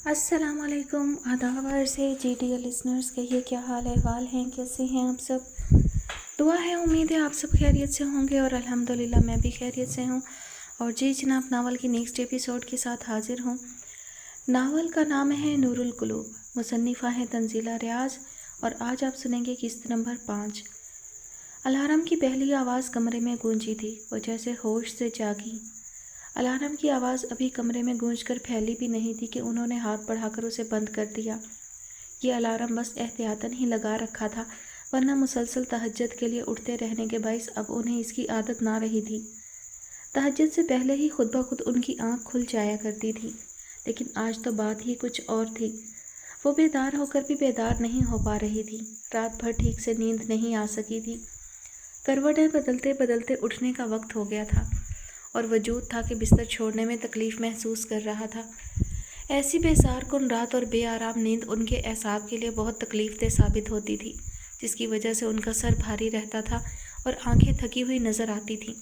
अस्सलाम वालेकुम आदाब से जी डी लिसनर्स, कहिए क्या हाल अहवाल हैं, कैसे हैं आप सब। दुआ है, उम्मीद है आप सब खैरियत से होंगे और अल्हम्दुलिल्लाह मैं भी खैरियत से हूँ। और जी जनाब, नावल की नेक्स्ट एपिसोड के साथ हाजिर हूँ। नावल का नाम है नूरुल कुलूब, मुसन्निफ़ा है तंजीला रियाज और आज आप सुनेंगे किस्त नंबर 5। अलार्म की पहली आवाज़ कमरे में गूंजी थी। वो जैसे होश से जागी। अलार्म की आवाज़ अभी कमरे में गूंजकर फैली भी नहीं थी कि उन्होंने हाथ बढ़ाकर उसे बंद कर दिया। ये अलार्म बस एहतियातन ही लगा रखा था, वरना मुसलसल तहज्जुद के लिए उठते रहने के बाइस अब उन्हें इसकी आदत ना रही थी। तहज्जुद से पहले ही खुद ब खुद उनकी आंख खुल जाया करती थी, लेकिन आज तो बात ही कुछ और थी। वो बेदार होकर भी बेदार नहीं हो पा रही थी। रात भर ठीक से नींद नहीं आ सकी थी। करवटें बदलते बदलते उठने का वक्त हो गया था और वजूद था कि बिस्तर छोड़ने में तकलीफ़ महसूस कर रहा था। ऐसी बेसार कुन रात और बेआराम नींद उनके एसाब के लिए बहुत तकलीफ़देह साबित होती थी, जिसकी वजह से उनका सर भारी रहता था और आंखें थकी हुई नज़र आती थीं।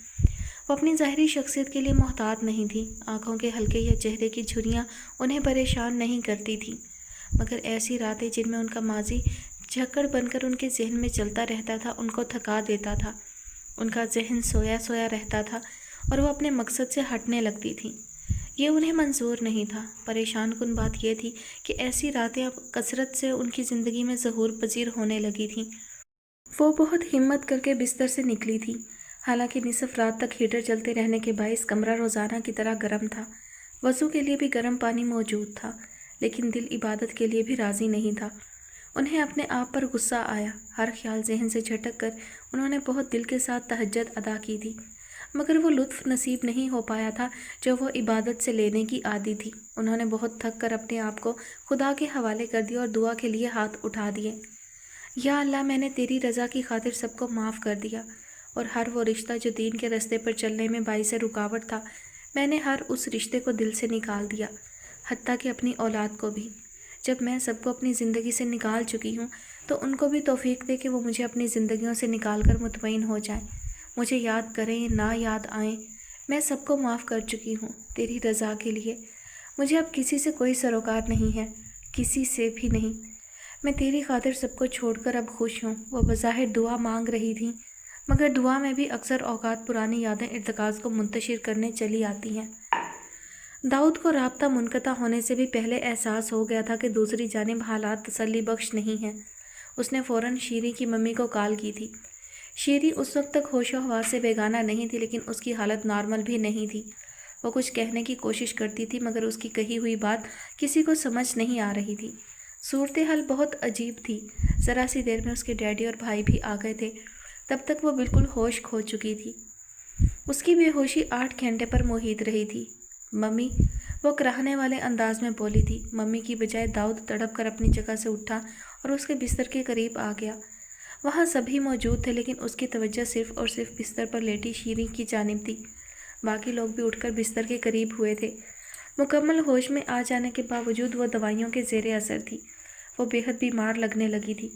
वो अपनी ज़ाहरी शख्सियत के लिए मोहतात नहीं थी। आँखों के हल्के या चेहरे की झुर्रियाँ उन्हें परेशान नहीं करती थीं, मगर ऐसी रातें जिनमें उनका माजी झक्कड़ बनकर उनके जहन में चलता रहता था उनको थका देता था। उनका जहन सोया सोया रहता था और वो अपने मकसद से हटने लगती थी। ये उन्हें मंजूर नहीं था। परेशान कुन बात यह थी कि ऐसी रातें अब कसरत से उनकी ज़िंदगी में ज़हूर पजीर होने लगी थीं। वो बहुत हिम्मत करके बिस्तर से निकली थी। हालांकि निसफ रात तक हीटर चलते रहने के बाइस कमरा रोज़ाना की तरह गर्म था। वज़ू के लिए भी गर्म पानी मौजूद था, लेकिन दिल इबादत के लिए भी राज़ी नहीं था। उन्हें अपने आप पर गुस्सा आया। हर ख्याल जहन से झटक कर उन्होंने बहुत दिल के साथ तहज्जुद अदा की थी, मगर वो लुत्फ़ नसीब नहीं हो पाया था जो वो इबादत से लेने की आदी थी। उन्होंने बहुत थक कर अपने आप को खुदा के हवाले कर दिया और दुआ के लिए हाथ उठा दिए। या अल्लाह, मैंने तेरी रज़ा की खातिर सबको माफ़ कर दिया और हर वो रिश्ता जो दीन के रास्ते पर चलने में बाइस रुकावट था, मैंने हर उस रिश्ते को दिल से निकाल दिया, हत्ता कि अपनी औलाद को भी। जब मैं सबको अपनी ज़िंदगी से निकाल चुकी हूँ तो उनको भी तौफीक दे कि वो मुझे अपनी ज़िंदगियों से निकाल कर मुतमईन हो जाएं। मुझे याद करें ना याद आएँ, मैं सबको माफ़ कर चुकी हूँ तेरी रज़ा के लिए। मुझे अब किसी से कोई सरोकार नहीं है, किसी से भी नहीं। मैं तेरी खातिर सबको छोड़कर अब खुश हूँ। वो बज़ाहिर दुआ मांग रही थी, मगर दुआ में भी अक्सर औकात पुरानी यादें इर्तिकाज़ को मुंतशिर करने चली आती हैं। दाऊद को राब्ता मुनक़ता होने से भी पहले एहसास हो गया था कि दूसरी जानिब हालात तसल्ली बख्श नहीं हैं। उसने फ़ौरन शीरी की मम्मी को कॉल की थी। शीरी उस वक्त तक होशो हवास से बेगाना नहीं थी, लेकिन उसकी हालत नॉर्मल भी नहीं थी। वो कुछ कहने की कोशिश करती थी, मगर उसकी कही हुई बात किसी को समझ नहीं आ रही थी। सूरत हाल बहुत अजीब थी। ज़रा सी देर में उसके डैडी और भाई भी आ गए थे। तब तक वो बिल्कुल होश खो चुकी थी। उसकी बेहोशी 8 घंटे पर मुहित रही थी। मम्मी, वो कराहने वाले अंदाज में बोली थी। मम्मी की बजाय दाऊद तड़प कर अपनी जगह से उठा और उसके बिस्तर के करीब आ गया। वहाँ सभी मौजूद थे, लेकिन उसकी तवज्जो सिर्फ़ और सिर्फ बिस्तर पर लेटी शीरी की जानिब थी। बाकी लोग भी उठकर बिस्तर के करीब हुए थे। मुकम्मल होश में आ जाने के बावजूद वो दवाइयों के ज़ेरे असर थी। वो बेहद बीमार लगने लगी थी।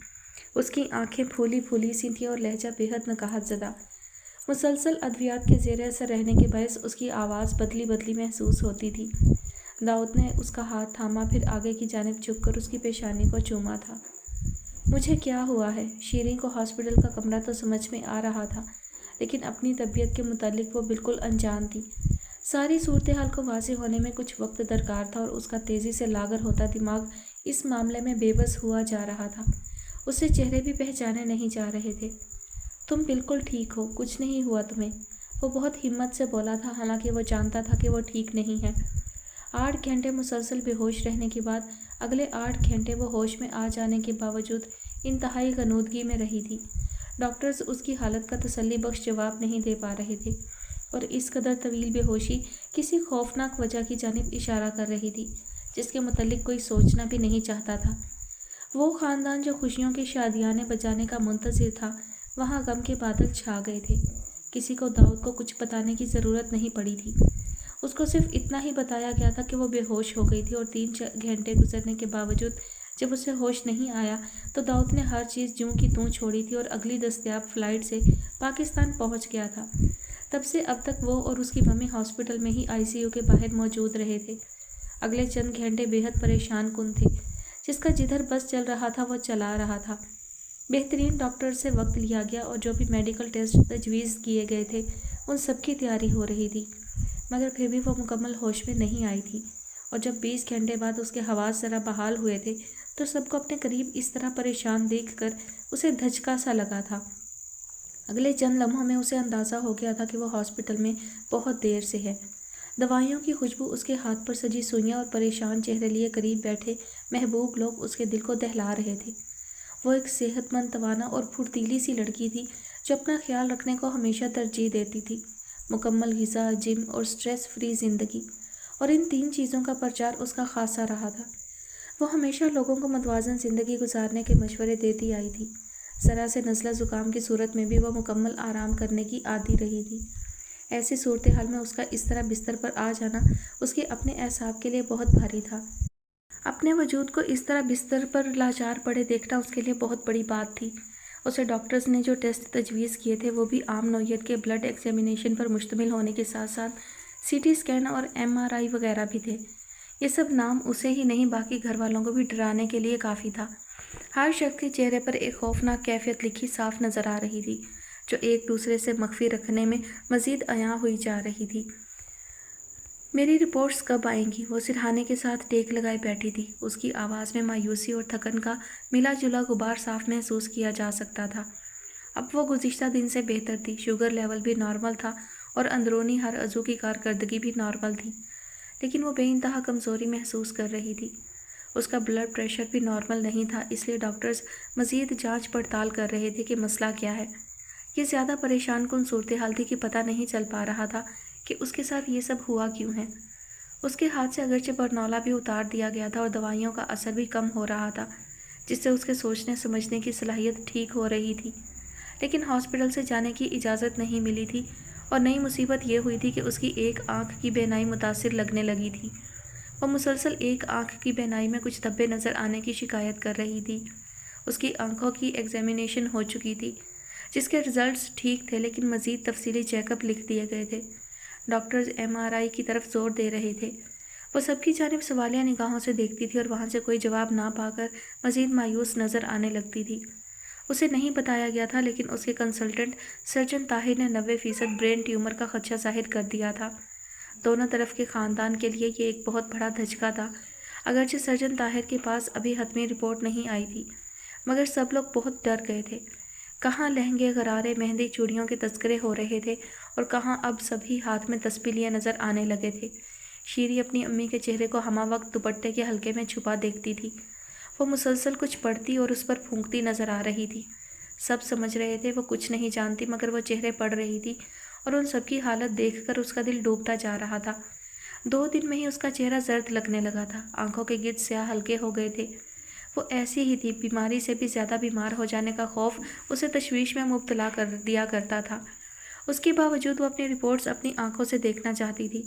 उसकी आंखें फूली फूली सी थीं और लहजा बेहद नकाहत ज़दा। मुसलसल अद्वियात के ज़ेरे असर रहने के बायस उसकी आवाज़ बदली बदली महसूस होती थी। दाऊद ने उसका हाथ थामा, फिर आगे की जानिब झुककर उसकी पेशानी को चूमा था। मुझे क्या हुआ है? शीरीन को हॉस्पिटल का कमरा तो समझ में आ रहा था, लेकिन अपनी तबीयत के मुतालिक वो बिल्कुल अनजान थी। सारी सूरत हाल को वाज़ेह होने में कुछ वक्त दरकार था और उसका तेज़ी से लागर होता दिमाग इस मामले में बेबस हुआ जा रहा था। उससे चेहरे भी पहचाने नहीं जा रहे थे। तुम बिल्कुल ठीक हो, कुछ नहीं हुआ तुम्हें, वो बहुत हिम्मत से बोला था, हालांकि वो जानता था कि वो ठीक नहीं है। 8 घंटे मुसलसल बेहोश रहने के बाद अगले 8 घंटे वो होश में आ जाने के बावजूद इंतहाई गनूदगी में रही थी। डॉक्टर्स उसकी हालत का तसल्ली बख्श जवाब नहीं दे पा रहे थे और इस कदर तवील बेहोशी किसी खौफनाक वजह की जानिब इशारा कर रही थी जिसके मुतल्लिक कोई सोचना भी नहीं चाहता था। वो ख़ानदान जो खुशियों की शादियाने बजाने का मुंतज़िर था, वहाँ गम के बादल छा गए थे। किसी को दाऊद को कुछ बताने की ज़रूरत नहीं पड़ी थी। उसको सिर्फ इतना ही बताया गया था कि वो बेहोश हो गई थी और 3 घंटे गुजरने के बावजूद जब उसे होश नहीं आया तो दाऊद ने हर चीज़ ज्यों की त्यों छोड़ी थी और अगली दस्तयाब फ़्लाइट से पाकिस्तान पहुँच गया था। तब से अब तक वो और उसकी मम्मी हॉस्पिटल में ही ICU के बाहर मौजूद रहे थे। अगले चंद घंटे बेहद परेशान कुन थे। जिसका जिधर बस चल रहा था वो चला रहा था। बेहतरीन डॉक्टर से वक्त लिया गया और जो भी मेडिकल टेस्ट तजवीज़ किए गए थे उन सब की तैयारी हो रही थी, मगर फिर भी वो मुकम्मल होश में नहीं आई थी। और जब 20 घंटे बाद उसके हवास ज़रा बहाल हुए थे तो सबको अपने करीब इस तरह परेशान देखकर उसे धचका सा लगा था। अगले चंद लम्हों में उसे अंदाज़ा हो गया था कि वो हॉस्पिटल में बहुत देर से है। दवाइयों की खुशबू, उसके हाथ पर सजी सुइयां और परेशान चेहरे लिए करीब बैठे महबूब लोग उसके दिल को दहला रहे थे। वो एक सेहतमंद, तवाना और फुर्तीली सी लड़की थी जो अपना ख्याल रखने को हमेशा तरजीह देती थी। मुकम्मल ग़िज़ा, जिम और स्ट्रेस फ्री ज़िंदगी, और इन 3 चीज़ों का प्रचार उसका खासा रहा था। वो हमेशा लोगों को मतवाज़न ज़िंदगी गुजारने के मशवरे देती आई थी। ज़रा से नज़ला ज़ुकाम की सूरत में भी वह मुकम्मल आराम करने की आदी रही थी। ऐसी सूरत हाल में उसका इस तरह बिस्तर पर आ जाना उसके अपने एहसाब के लिए बहुत भारी था। अपने वजूद को इस तरह बिस्तर पर लाचार पड़े देखना उसके लिए बहुत बड़ी बात थी। उसे डॉक्टर्स ने जो टेस्ट तजवीज़ किए थे वो भी आम नौइयत के ब्लड एग्जामिनेशन पर मुश्तमिल होने के साथ साथ CT स्कैन और MRI वगैरह भी थे। ये सब नाम उसे ही नहीं बाकी घर वालों को भी डराने के लिए काफ़ी था। हर शख्स के चेहरे पर एक खौफनाक कैफियत लिखी साफ नज़र आ रही थी, जो एक दूसरे से मख्फी रखने में मज़ीद अयां हुई जा रही थी। मेरी रिपोर्ट्स कब आएंगी? वो सिरहाने के साथ टेक लगाए बैठी थी। उसकी आवाज़ में मायूसी और थकन का मिला जुला गुबार साफ महसूस किया जा सकता था। अब वो गुज़िश्ता दिन से बेहतर थी। शुगर लेवल भी नॉर्मल था और अंदरूनी हर अज़ू की कारकर्दगी भी नॉर्मल थी, लेकिन वो बेइंतहा कमज़ोरी महसूस कर रही थी। उसका ब्लड प्रेशर भी नॉर्मल नहीं था, इसलिए डॉक्टर्स मज़ीद जांच पड़ताल कर रहे थे कि मसला क्या है। ये ज़्यादा परेशान कुन सूरत हाल थी कि पता नहीं चल पा रहा था कि उसके साथ ये सब हुआ क्यों है। उसके हाथ से अगरचे बरनौला भी उतार दिया गया था और दवाइयों का असर भी कम हो रहा था, जिससे उसके सोचने समझने की सलाहियत ठीक हो रही थी। लेकिन हॉस्पिटल से जाने की इजाज़त नहीं मिली थी और नई मुसीबत ये हुई थी कि उसकी एक आँख की बेनाई मुतासिर लगने लगी थी। वो मुसलसल एक आँख की बेनाई में कुछ धब्बे नज़र आने की शिकायत कर रही थी। उसकी आंखों की एग्जामिनेशन हो चुकी थी, जिसके रिजल्ट्स ठीक थे, लेकिन मज़ीद तफसीली चेकअप लिख दिए गए थे। डॉक्टर्स MRI की तरफ जोर दे रहे थे। वो सबकी जानिब सवालिया निगाहों से देखती थी और वहाँ से कोई जवाब ना पाकर मज़ीद मायूस नज़र आने लगती थी। उसे नहीं बताया गया था, लेकिन उसके कंसल्टेंट सर्जन ताहिर ने 90% ब्रेन ट्यूमर का खदशा जाहिर कर दिया था। दोनों तरफ के ख़ानदान के लिए ये एक बहुत बड़ा धचका था। अगरचे सर्जन ताहिर के पास अभी हतमी रिपोर्ट नहीं आई थी, मगर सब लोग बहुत डर गए थे। कहाँ लहंगे, गरारे, मेहंदी, चूड़ियों के तस्करे हो रहे थे और कहाँ अब सभी हाथ में तस्बीह लिए नज़र आने लगे थे। शीरी अपनी अम्मी के चेहरे को हमा वक्त दुपट्टे के हल्के में छुपा देखती थी। वो मुसलसल कुछ पढ़ती और उस पर फूंकती नज़र आ रही थी। सब समझ रहे थे वो कुछ नहीं जानती, मगर वो चेहरे पढ़ रही थी और उन सबकी हालत देखकर उसका दिल डूबता जा रहा था। 2 दिन में ही उसका चेहरा जर्द लगने लगा था। आंखों के गिद्ध स्याह हल्के हो गए थे। वो ऐसी ही थी। बीमारी से भी ज़्यादा बीमार हो जाने का खौफ उसे तशवीश में मुब्तला कर दिया करता था। उसके बावजूद वो अपनी रिपोर्ट्स अपनी आंखों से देखना चाहती थी।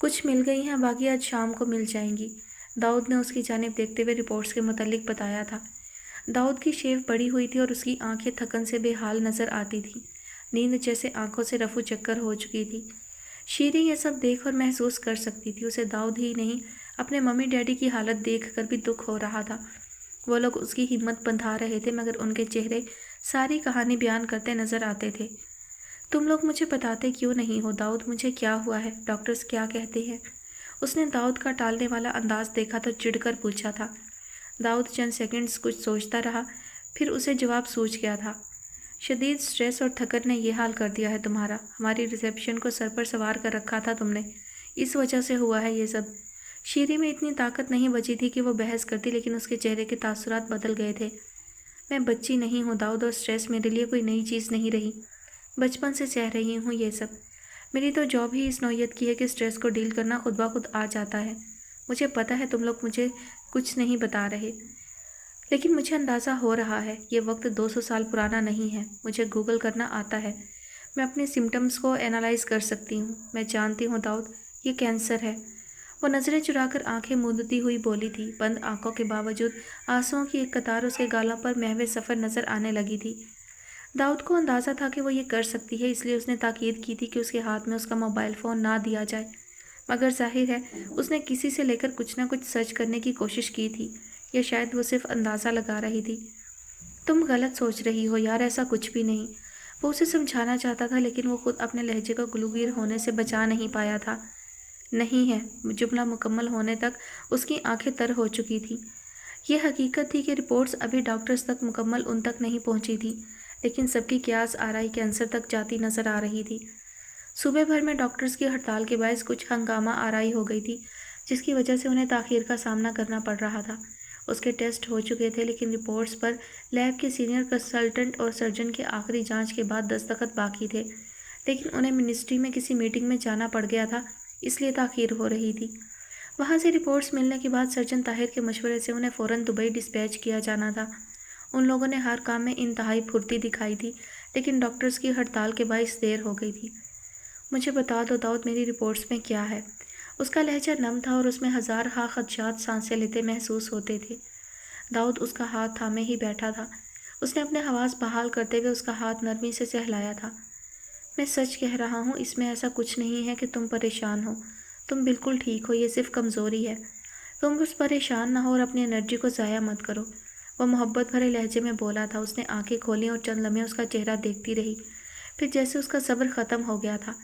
कुछ मिल गई हैं, बाकी आज शाम को मिल जाएंगी, दाऊद ने उसकी जानिब देखते हुए रिपोर्ट्स के मुतालिक बताया था। दाऊद की शेव बड़ी हुई थी और उसकी आंखें थकन से बेहाल नज़र आती थी। नींद जैसे आंखों से रफू चक्कर हो चुकी थी। शीरी ये सब देख और महसूस कर सकती थी। उसे दाऊद ही नहीं, अपने मम्मी डैडी की हालत देख कर भी दुख हो रहा था। वो लोग उसकी हिम्मत बंधा रहे थे, मगर उनके चेहरे सारी कहानी बयान करते नज़र आते थे। तुम लोग मुझे बताते क्यों नहीं हो दाऊद, मुझे क्या हुआ है? डॉक्टर्स क्या कहते हैं? उसने दाऊद का टालने वाला अंदाज देखा तो चिढ़कर पूछा था। दाऊद चंद सेकंड्स कुछ सोचता रहा, फिर उसे जवाब सूझ गया था। शदीद स्ट्रेस और थकन ने यह हाल कर दिया है तुम्हारा। हमारी रिसेप्शन को सर पर सवार कर रखा था तुमने, इस वजह से हुआ है ये सब। शीरी में इतनी ताकत नहीं बची थी कि वो बहस करती, लेकिन उसके चेहरे के तासुरात बदल गए थे। मैं बच्ची नहीं हूँ दाऊद, और स्ट्रेस मेरे लिए कोई नई चीज़ नहीं रही। बचपन से सह रही हूँ ये सब। मेरी तो जॉब ही इस नौयत की है कि स्ट्रेस को डील करना खुद ब खुद आ जाता है। मुझे पता है तुम लोग मुझे कुछ नहीं बता रहे, लेकिन मुझे अंदाज़ा हो रहा है ये वक्त 200 साल पुराना नहीं है। मुझे गूगल करना आता है। मैं अपने सिम्टम्स को एनालाइज कर सकती हूँ। मैं जानती हूँ दाऊद, ये कैंसर है। वो नज़रें चुराकर आंखें मूंदती हुई बोली थी। बंद आंखों के बावजूद आंसुओं की एक कतार उसके गालों पर महवे सफ़र नज़र आने लगी थी। दाऊद को अंदाज़ा था कि वो ये कर सकती है, इसलिए उसने ताकीद की थी कि उसके हाथ में उसका मोबाइल फ़ोन ना दिया जाए। मगर जाहिर है उसने किसी से लेकर कुछ ना कुछ सर्च करने की कोशिश की थी, या शायद वो सिर्फ अंदाज़ा लगा रही थी। तुम गलत सोच रही हो यार, ऐसा कुछ भी नहीं। वो उसे समझाना चाहता था लेकिन वो खुद अपने लहजे को गलूगीर होने से बचा नहीं पाया था। नहीं है, जुमला मुकम्मल होने तक उसकी आंखें तर हो चुकी थी। ये हकीकत थी कि रिपोर्ट्स अभी डॉक्टर्स तक मुकम्मल उन तक नहीं पहुंची थी, लेकिन सबकी क्यास आराई कैंसर तक जाती नजर आ रही थी। सूबे भर में डॉक्टर्स की हड़ताल के बायस कुछ हंगामा आराई हो गई थी, जिसकी वजह से उन्हें ताख़ीर का सामना करना पड़ रहा था। उसके टेस्ट हो चुके थे लेकिन रिपोर्ट्स पर लैब के सीनियर कंसल्टेंट और सर्जन के आखिरी जांच के बाद दस्तखत बाकी थे, लेकिन उन्हें मिनिस्ट्री में किसी मीटिंग में जाना पड़ गया था, इसलिए ताख़ीर हो रही थी। वहाँ से रिपोर्ट्स मिलने के बाद सर्जन ताहिर के मशवरे से उन्हें फ़ौरन दुबई डिस्पैच किया जाना था। उन लोगों ने हर काम में इंतहाई फुर्ती दिखाई थी, लेकिन डॉक्टर्स की हड़ताल के बायस देर हो गई थी। मुझे बता दो दाऊद, मेरी रिपोर्ट्स में क्या है? उसका लहजा नम था और उसमें हज़ार हा खदशात सांसें लेते महसूस होते थे। दाऊद उसका हाथ थामे ही बैठा था। उसने अपने हवास बहाल करते हुए उसका हाथ नरमी से सहलाया था। मैं सच कह रहा हूँ, इसमें ऐसा कुछ नहीं है कि तुम परेशान हो। तुम बिल्कुल ठीक हो, ये सिर्फ कमज़ोरी है। तुम बस परेशान ना हो और अपनी एनर्जी को ज़ाया मत करो। वो मोहब्बत भरे लहजे में बोला था। उसने आंखें खोली और चंद लम्हे उसका चेहरा देखती रही, फिर जैसे उसका सब्र ख़त्म हो गया था।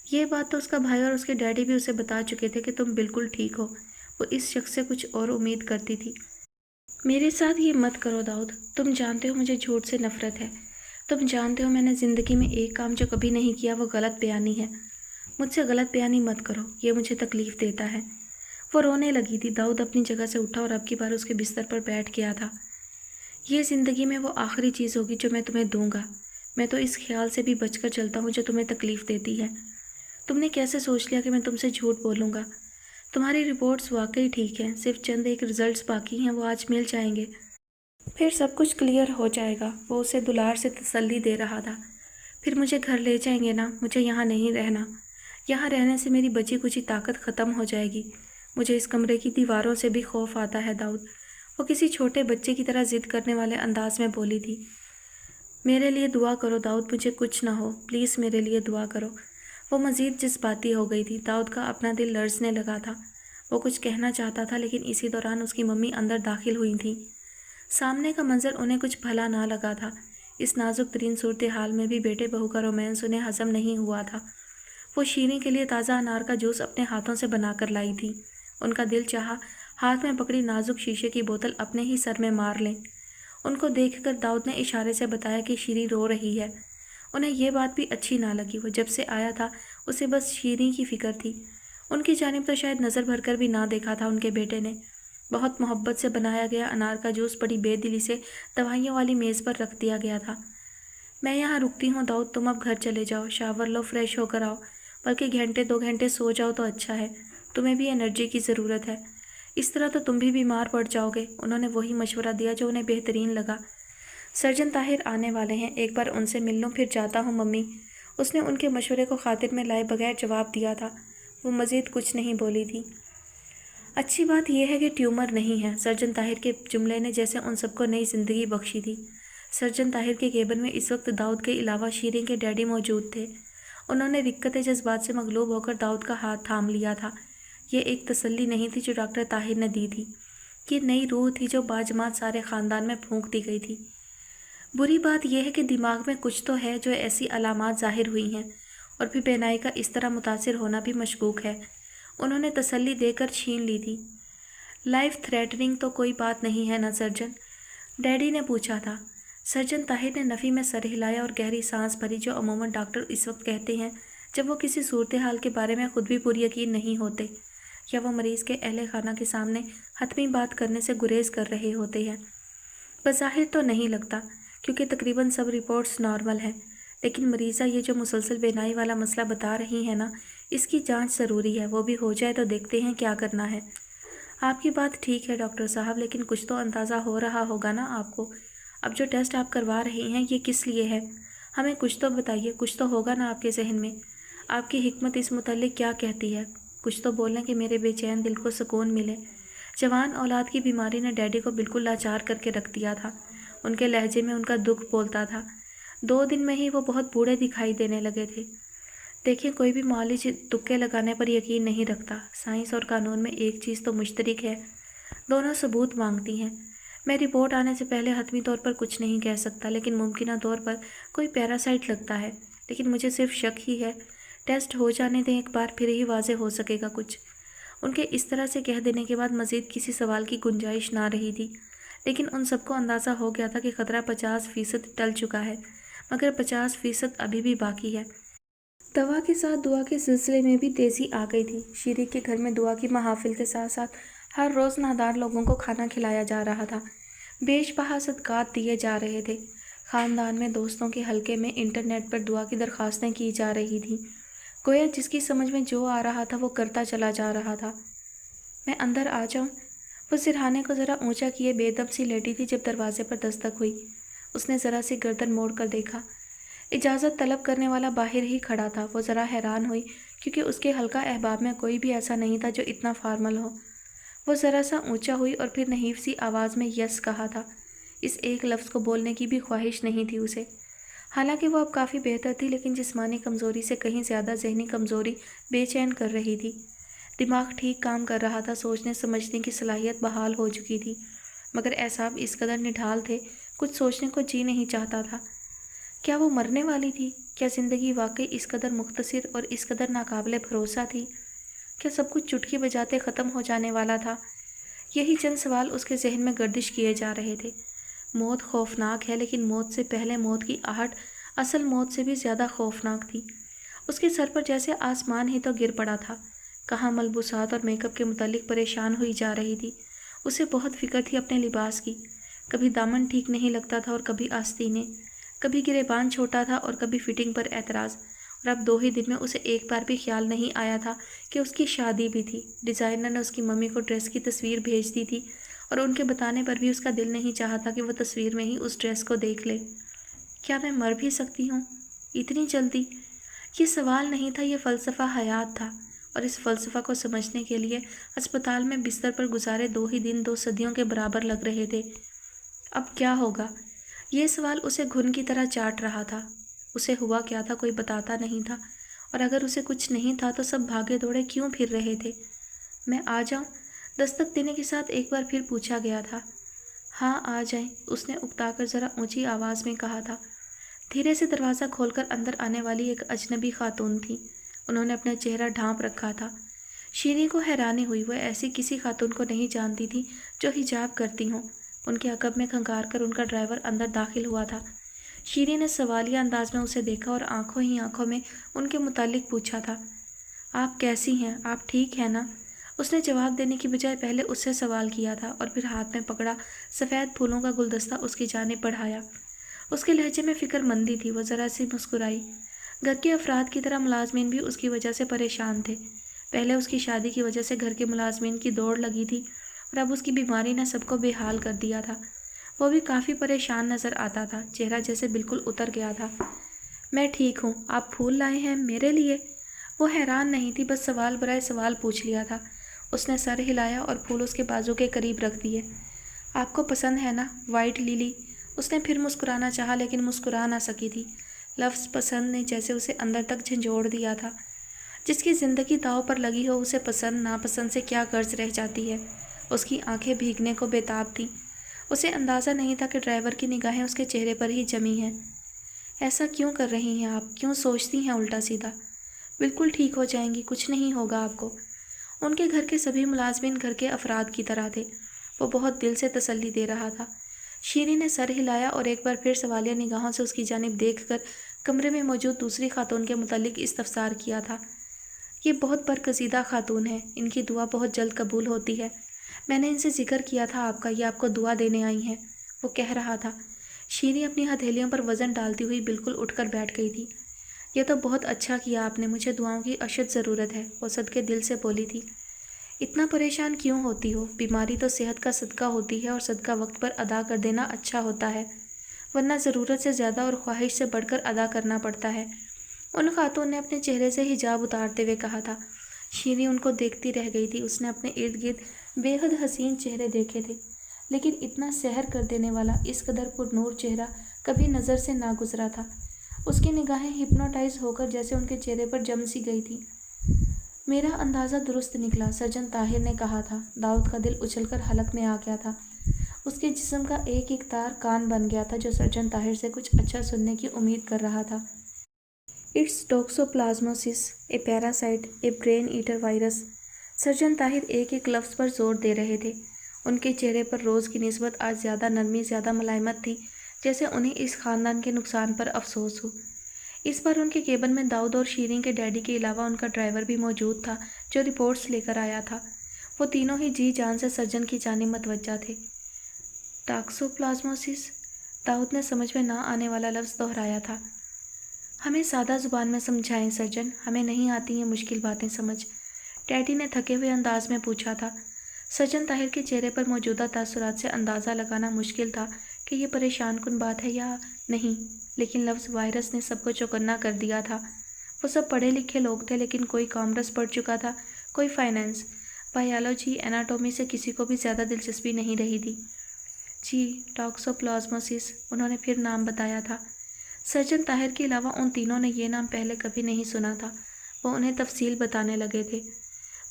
ये बात तो उसका भाई और उसके डैडी भी उसे बता चुके थे कि तुम बिल्कुल ठीक हो। वो इस शख्स से कुछ और उम्मीद करती थी। मेरे साथ ये मत करो दाऊद, तुम जानते हो मुझे झूठ से नफ़रत है। तुम जानते हो मैंने ज़िंदगी में एक काम जो कभी नहीं किया वो गलत बयानी है। मुझसे गलत बयानी मत करो, ये मुझे तकलीफ़ देता है। वो रोने लगी थी। दाऊद अपनी जगह से उठा और अब की बार उसके बिस्तर पर बैठ गया था। ये ज़िंदगी में वो आखिरी चीज़ होगी जो मैं तुम्हें दूंगा। मैं तो इस ख्याल से भी बचकर चलता हूँ जो तुम्हें तकलीफ़ देती है। तुमने कैसे सोच लिया कि मैं तुमसे झूठ बोलूँगा? तुम्हारी रिपोर्ट्स वाकई ठीक हैं, सिर्फ चंद एक रिजल्ट्स बाकी हैं, वो आज मिल जाएंगे, फिर सब कुछ क्लियर हो जाएगा। वो उसे दुलार से तसल्ली दे रहा था। फिर मुझे घर ले जाएंगे ना? मुझे यहाँ नहीं रहना। यहाँ रहने से मेरी बची कुची ताकत ख़त्म हो जाएगी। मुझे इस कमरे की दीवारों से भी खौफ आता है दाऊद। वो किसी छोटे बच्चे की तरह ज़िद करने वाले अंदाज में बोली थी। मेरे लिए दुआ करो दाऊद, मुझे कुछ ना हो, प्लीज़ मेरे लिए दुआ करो। वो मज़ीद जज्बाती हो गई थी। दाऊद का अपना दिल लर्ज़ने लगा था। वो कुछ कहना चाहता था लेकिन इसी दौरान उसकी मम्मी अंदर दाखिल हुई थी। सामने का मंजर उन्हें कुछ भला ना लगा था। इस नाजुक तरीन सूरत हाल में भी बेटे बहू का रोमांस उन्हें हज़म नहीं हुआ था। वो शीरी के लिए ताज़ा अनार का जूस अपने हाथों से बनाकर लाई थी। उनका दिल चाहा हाथ में पकड़ी नाजुक शीशे की बोतल अपने ही सर में मार लें। उनको देखकर दाऊद ने इशारे से बताया कि शीरी रो रही है। उन्हें यह बात भी अच्छी ना लगी। वो जब से आया था उसे बस शीरी की फ़िक्र थी। उनकी जानिब तो शायद नज़र भरकर भी ना देखा था उनके बेटे ने। बहुत मोहब्बत से बनाया गया अनार का जूस बड़ी बेदिली से दवाइयों वाली मेज़ पर रख दिया गया था। मैं यहाँ रुकती हूँ दाऊद, तुम अब घर चले जाओ, शावर लो, फ्रेश होकर आओ, बल्कि घंटे 2 घंटे सो जाओ तो अच्छा है। तुम्हें भी एनर्जी की ज़रूरत है, इस तरह तो तुम भी बीमार पड़ जाओगे। उन्होंने वही मशवरा दिया जो उन्हें बेहतरीन लगा। सर्जन ताहिर आने वाले हैं, एक बार उनसे मिल लूँ, फिर जाता हूँ मम्मी। उसने उनके मशवरे को खातिर में लाए बगैर जवाब दिया था। वो मज़ीद कुछ नहीं बोली थी। अच्छी बात यह है कि ट्यूमर नहीं है। सर्जन ताहिर के जुमले ने जैसे उन सबको नई ज़िंदगी बख्शी थी। सर्जन ताहिर के केबिन में इस वक्त दाऊद के अलावा शीरीन के डैडी मौजूद थे। उन्होंने दिक्कत जज्बात से मगलूब होकर दाऊद का हाथ थाम लिया था। ये एक तसल्ली नहीं थी जो डॉक्टर ताहिर ने दी थी, ये नई रूह थी जो बाजमात सारे ख़ानदान में फूंक दी गई थी। बुरी बात यह है कि दिमाग में कुछ तो है जो ऐसी अलामात ज़ाहिर हुई हैं, और फिर बेनाई का इस तरह मुतासिर होना भी मशकूक है। उन्होंने तसल्ली देकर छीन ली थी। लाइफ थ्रेटनिंग तो कोई बात नहीं है ना सर्जन? डैडी ने पूछा था। सर्जन ताहिर ने नफ़ी में सर हिलाया और गहरी सांस भरी, जो अमूमन डॉक्टर इस वक्त कहते हैं जब वो किसी सूरत हाल के बारे में खुद भी पूरी यकीन नहीं होते, या वो मरीज़ के अहले खाना के सामने हतमी बात करने से गुरेज कर रहे होते हैं। बज़ाहिर तो नहीं लगता, क्योंकि तकरीबन सब रिपोर्ट्स नॉर्मल हैं, लेकिन मरीज़ा ये जो मुसलसल बेनाई वाला मसला बता रही है ना, इसकी जांच ज़रूरी है। वो भी हो जाए तो देखते हैं क्या करना है। आपकी बात ठीक है डॉक्टर साहब, लेकिन कुछ तो अंदाज़ा हो रहा होगा ना आपको। अब जो टेस्ट आप करवा रही हैं ये किस लिए है? हमें कुछ तो बताइए, कुछ तो होगा ना आपके जहन में। आपकी हिकमत इस मुतल्लिक क्या कहती है? कुछ तो बोलें कि मेरे बेचैन दिल को सुकून मिले। जवान औलाद की बीमारी ने डैडी को बिल्कुल लाचार करके रख दिया था। उनके लहजे में उनका दुख बोलता था। 2 दिन में ही वो बहुत बूढ़े दिखाई देने लगे थे। देखिए, कोई भी माली तुक्के लगाने पर यकीन नहीं रखता। साइंस और कानून में एक चीज़ तो मुश्तरक है, दोनों सबूत मांगती हैं। मैं रिपोर्ट आने से पहले हतमी तौर पर कुछ नहीं कह सकता, लेकिन मुमकिन तौर पर कोई पैरासाइट लगता है। लेकिन मुझे सिर्फ शक ही है। टेस्ट हो जाने दें एक बार, फिर ही वाज़ेह हो सकेगा कुछ। उनके इस तरह से कह देने के बाद मज़ीद किसी सवाल की गुंजाइश ना रही थी, लेकिन उन सबको अंदाज़ा हो गया था कि ख़तरा 50% टल चुका है, मगर 50% अभी भी बाकी है। दवा के साथ दुआ के सिलसिले में भी तेज़ी आ गई थी। शीरी के घर में दुआ की महाफिल के साथ साथ हर रोज़ नादार लोगों को खाना खिलाया जा रहा था। बेशबहा सदक़ात दिए जा रहे थे। ख़ानदान में दोस्तों के हलके में इंटरनेट पर दुआ की दरख्वास्तें की जा रही थीं। गोया जिसकी समझ में जो आ रहा था वो करता चला जा रहा था। मैं अंदर आ जाऊं? वो सिरहाने को ज़रा ऊंचा किए बेदम सी लेटी थी जब दरवाजे पर दस्तक हुई। उसने ज़रा सी गर्दन मोड़ कर देखा। इजाज़त तलब करने वाला बाहर ही खड़ा था। वो ज़रा हैरान हुई, क्योंकि उसके हल्का अहबाब में कोई भी ऐसा नहीं था जो इतना फॉर्मल हो। वो ज़रा सा ऊंचा हुई और फिर नहीफ सी आवाज़ में यस कहा था। इस एक लफ्ज़ को बोलने की भी ख्वाहिश नहीं थी उसे। हालांकि वो अब काफ़ी बेहतर थी, लेकिन जिस्मानी कमज़ोरी से कहीं ज़्यादा ज़हनी कमज़ोरी बेचैन कर रही थी। दिमाग ठीक काम कर रहा था, सोचने समझने की सलाहियत बहाल हो चुकी थी, मगर एहसाब इस कदर निढाल थे, कुछ सोचने को जी नहीं चाहता था। क्या वो मरने वाली थी? क्या ज़िंदगी वाकई इस कदर मुख्तसर और इस कदर नाकाबिले भरोसा थी? क्या सब कुछ चुटकी बजाते ख़त्म हो जाने वाला था? यही चंद सवाल उसके जहन में गर्दिश किए जा रहे थे। मौत खौफनाक है, लेकिन मौत से पहले मौत की आहट असल मौत से भी ज़्यादा खौफनाक थी। उसके सर पर जैसे आसमान ही तो गिर पड़ा था। कहाँ मलबूसात और मेकअप के मुतालिक परेशान हुई जा रही थी। उसे बहुत फिक्र थी अपने लिबास की। कभी दामन ठीक नहीं लगता था और कभी आस्तीनें, कभी गिरेबान छोटा था और कभी फिटिंग पर एतराज़। और अब 2 ही दिन में उसे एक बार भी ख्याल नहीं आया था कि उसकी शादी भी थी। डिज़ाइनर ने उसकी मम्मी को ड्रेस की तस्वीर भेज दी थी और उनके बताने पर भी उसका दिल नहीं चाहता कि वह तस्वीर में ही उस ड्रेस को देख ले। क्या मैं मर भी सकती हूँ इतनी जल्दी? ये सवाल नहीं था, ये फ़लसफ़ा हयात था। और इस फ़लसफ़ा को समझने के लिए अस्पताल में बिस्तर पर गुजारे 2 ही दिन 2 सदियों के बराबर लग रहे थे। अब क्या होगा? ये सवाल उसे घुन की तरह चाट रहा था। उसे हुआ क्या था कोई बताता नहीं था, और अगर उसे कुछ नहीं था तो सब भागे दौड़े क्यों फिर रहे थे? मैं आ जाऊं? दस्तक देने के साथ एक बार फिर पूछा गया था। हाँ, आ जाएं, उसने उकताकर ज़रा ऊंची आवाज़ में कहा था। धीरे से दरवाज़ा खोलकर अंदर आने वाली एक अजनबी खातून थी। उन्होंने अपना चेहरा ढांप रखा था। शीरी को हैरानी हुई। वह ऐसी किसी खातून को नहीं जानती थी जो हिजाब करती हों। उनके अकब में खंगार कर उनका ड्राइवर अंदर दाखिल हुआ था। शीरी ने सवालिया अंदाज में उसे देखा और आंखों ही आंखों में उनके मुतालिक पूछा था, आप कैसी हैं? आप ठीक हैं ना? उसने जवाब देने की बजाय पहले उससे सवाल किया था और फिर हाथ में पकड़ा सफ़ेद फूलों का गुलदस्ता उसकी जानिब बढ़ाया। उसके लहजे में फ़िक्रमंदी थी। वह ज़रा सी मुस्कुराई। घर के अफराद की तरह मुलाजमीन भी उसकी वजह से परेशान थे। पहले उसकी शादी की वजह से घर के मुलाजमीन की दौड़ लगी थी और अब उसकी बीमारी ने सबको बेहाल कर दिया था। वो भी काफ़ी परेशान नज़र आता था। चेहरा जैसे बिल्कुल उतर गया था। मैं ठीक हूँ। आप फूल लाए हैं मेरे लिए? वो हैरान नहीं थी, बस सवाल बराए सवाल पूछ लिया था। उसने सर हिलाया और फूल उसके बाजू के करीब रख दिए। आपको पसंद है ना वाइट लिली? उसने फिर मुस्कुराना चाहा, लेकिन मुस्कुरा ना सकी थी। लफ्ज़ पसंद ने जैसे उसे अंदर तक झंझोड़ दिया था। जिसकी ज़िंदगी दाव पर लगी हो, उसे पसंद नापसंद से क्या गर्ज रह जाती है। उसकी आंखें भीगने को बेताब थीं। उसे अंदाज़ा नहीं था कि ड्राइवर की निगाहें उसके चेहरे पर ही जमी हैं। ऐसा क्यों कर रही हैं आप? क्यों सोचती हैं उल्टा सीधा? बिल्कुल ठीक हो जाएंगी, कुछ नहीं होगा आपको। उनके घर के सभी मुलाजमीन घर के अफराद की तरह थे। वो बहुत दिल से तसल्ली दे रहा था। शीरी ने सर हिलाया और एक बार फिर सवालिया निगाहों से उसकी जानिब देखकर कमरे में मौजूद दूसरी खातून के मुतालिक इस्तफसार किया था। ये बहुत बरकसीदा खातून है, इनकी दुआ बहुत जल्द कबूल होती है। मैंने इनसे जिक्र किया था आपका, ये आपको दुआ देने आई हैं, वो कह रहा था। शीरी अपनी हथेलियों पर वज़न डालती हुई बिल्कुल उठकर बैठ गई थी। यह तो बहुत अच्छा किया आपने, मुझे दुआओं की अशद ज़रूरत है, वो सदके दिल से बोली थी। इतना परेशान क्यों होती हो? बीमारी तो सेहत का सदका होती है और सदका वक्त पर अदा कर देना अच्छा होता है, वरना ज़रूरत से ज़्यादा और ख्वाहिश से बढ़कर अदा करना पड़ता है। उन खातून ने अपने चेहरे से हिजाब उतारते हुए कहा था। शीरी उनको देखती रह गई थी। उसने अपने इर्द गिर्द बेहद हसीन चेहरे देखे थे, लेकिन इतना सहर कर देने वाला, इस कदर पुरनूर चेहरा कभी नज़र से ना गुजरा था। اس کی نگاہیں ہپنوٹائز ہو کر جیسے ان کے چہرے پر جم سی گئی تھی۔ میرا اندازہ درست نکلا، سرجن طاہر نے کہا تھا۔ داؤد کا دل اچھل کر حلق میں آ گیا تھا۔ اس کے جسم کا ایک ایک تار کان بن گیا تھا جو سرجن طاہر سے کچھ اچھا سننے کی امید کر رہا تھا۔ It's toxoplasmosis, a parasite, a brain eater virus. Surgeon Tahir ایک ایک لفظ پر زور دے رہے تھے۔ ان کے چہرے پر روز کی نسبت آج زیادہ نرمی، زیادہ ملائمت تھی، جیسے انہیں اس خاندان کے نقصان پر افسوس ہو۔ اس بار ان کے کیبن میں داؤد اور شیریں کے ڈیڈی کے علاوہ ان کا ڈرائیور بھی موجود تھا جو رپورٹس لے کر آیا تھا۔ وہ تینوں ہی جی جان سے سرجن کی جانب متوجہ تھے۔ ٹاکسوپلازموسس، داؤد نے سمجھ میں نہ آنے والا لفظ دہرایا تھا۔ ہمیں سادہ زبان میں سمجھائیں سرجن، ہمیں نہیں آتی یہ مشکل باتیں سمجھ، ڈیڈی نے تھکے ہوئے انداز میں پوچھا تھا۔ سرجن طاہر کے چہرے پر موجودہ تاثرات سے اندازہ لگانا مشکل تھا کہ یہ پریشان کن بات ہے یا نہیں، لیکن لفظ وائرس نے سب کو چوکنا کر دیا تھا۔ وہ سب پڑھے لکھے لوگ تھے، لیکن کوئی کامرس پڑھ چکا تھا، کوئی فائنانس، بائیولوجی، ایناٹومی سے کسی کو بھی زیادہ دلچسپی نہیں رہی تھی۔ جی، ٹاکسوپلازموسس، انہوں نے پھر نام بتایا تھا۔ سرجن طاہر کے علاوہ ان تینوں نے یہ نام پہلے کبھی نہیں سنا تھا۔ وہ انہیں تفصیل بتانے لگے تھے۔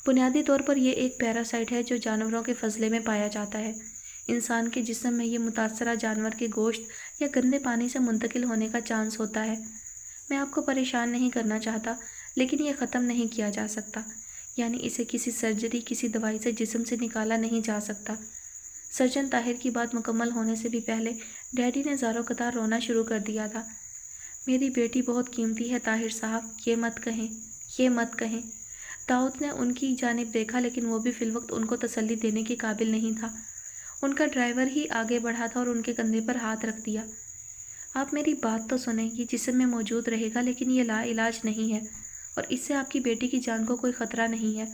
بنیادی طور پر یہ ایک پیراسائٹ ہے جو جانوروں کے فضلے میں پایا جاتا ہے۔ انسان کے جسم میں یہ متاثرہ جانور کے گوشت یا گندے پانی سے منتقل ہونے کا چانس ہوتا ہے۔ میں آپ کو پریشان نہیں کرنا چاہتا، لیکن یہ ختم نہیں کیا جا سکتا، یعنی اسے کسی سرجری، کسی دوائی سے جسم سے نکالا نہیں جا سکتا۔ سرجن طاہر کی بات مکمل ہونے سے بھی پہلے ڈیڈی نے زاروں قطار رونا شروع کر دیا تھا۔ میری بیٹی بہت قیمتی ہے طاہر صاحب، یہ مت کہیں، یہ مت کہیں۔ داؤد نے ان کی جانب دیکھا، لیکن وہ بھی فی الوقت ان کو تسلی دینے کے قابل نہیں تھا۔ ان کا ڈرائیور ہی آگے بڑھا تھا اور ان کے کندھے پر ہاتھ رکھ دیا۔ آپ میری بات تو سنیں، یہ جسم میں موجود رہے گا، لیکن یہ لا علاج نہیں ہے، اور اس سے آپ کی بیٹی کی جان کو کوئی خطرہ نہیں ہے۔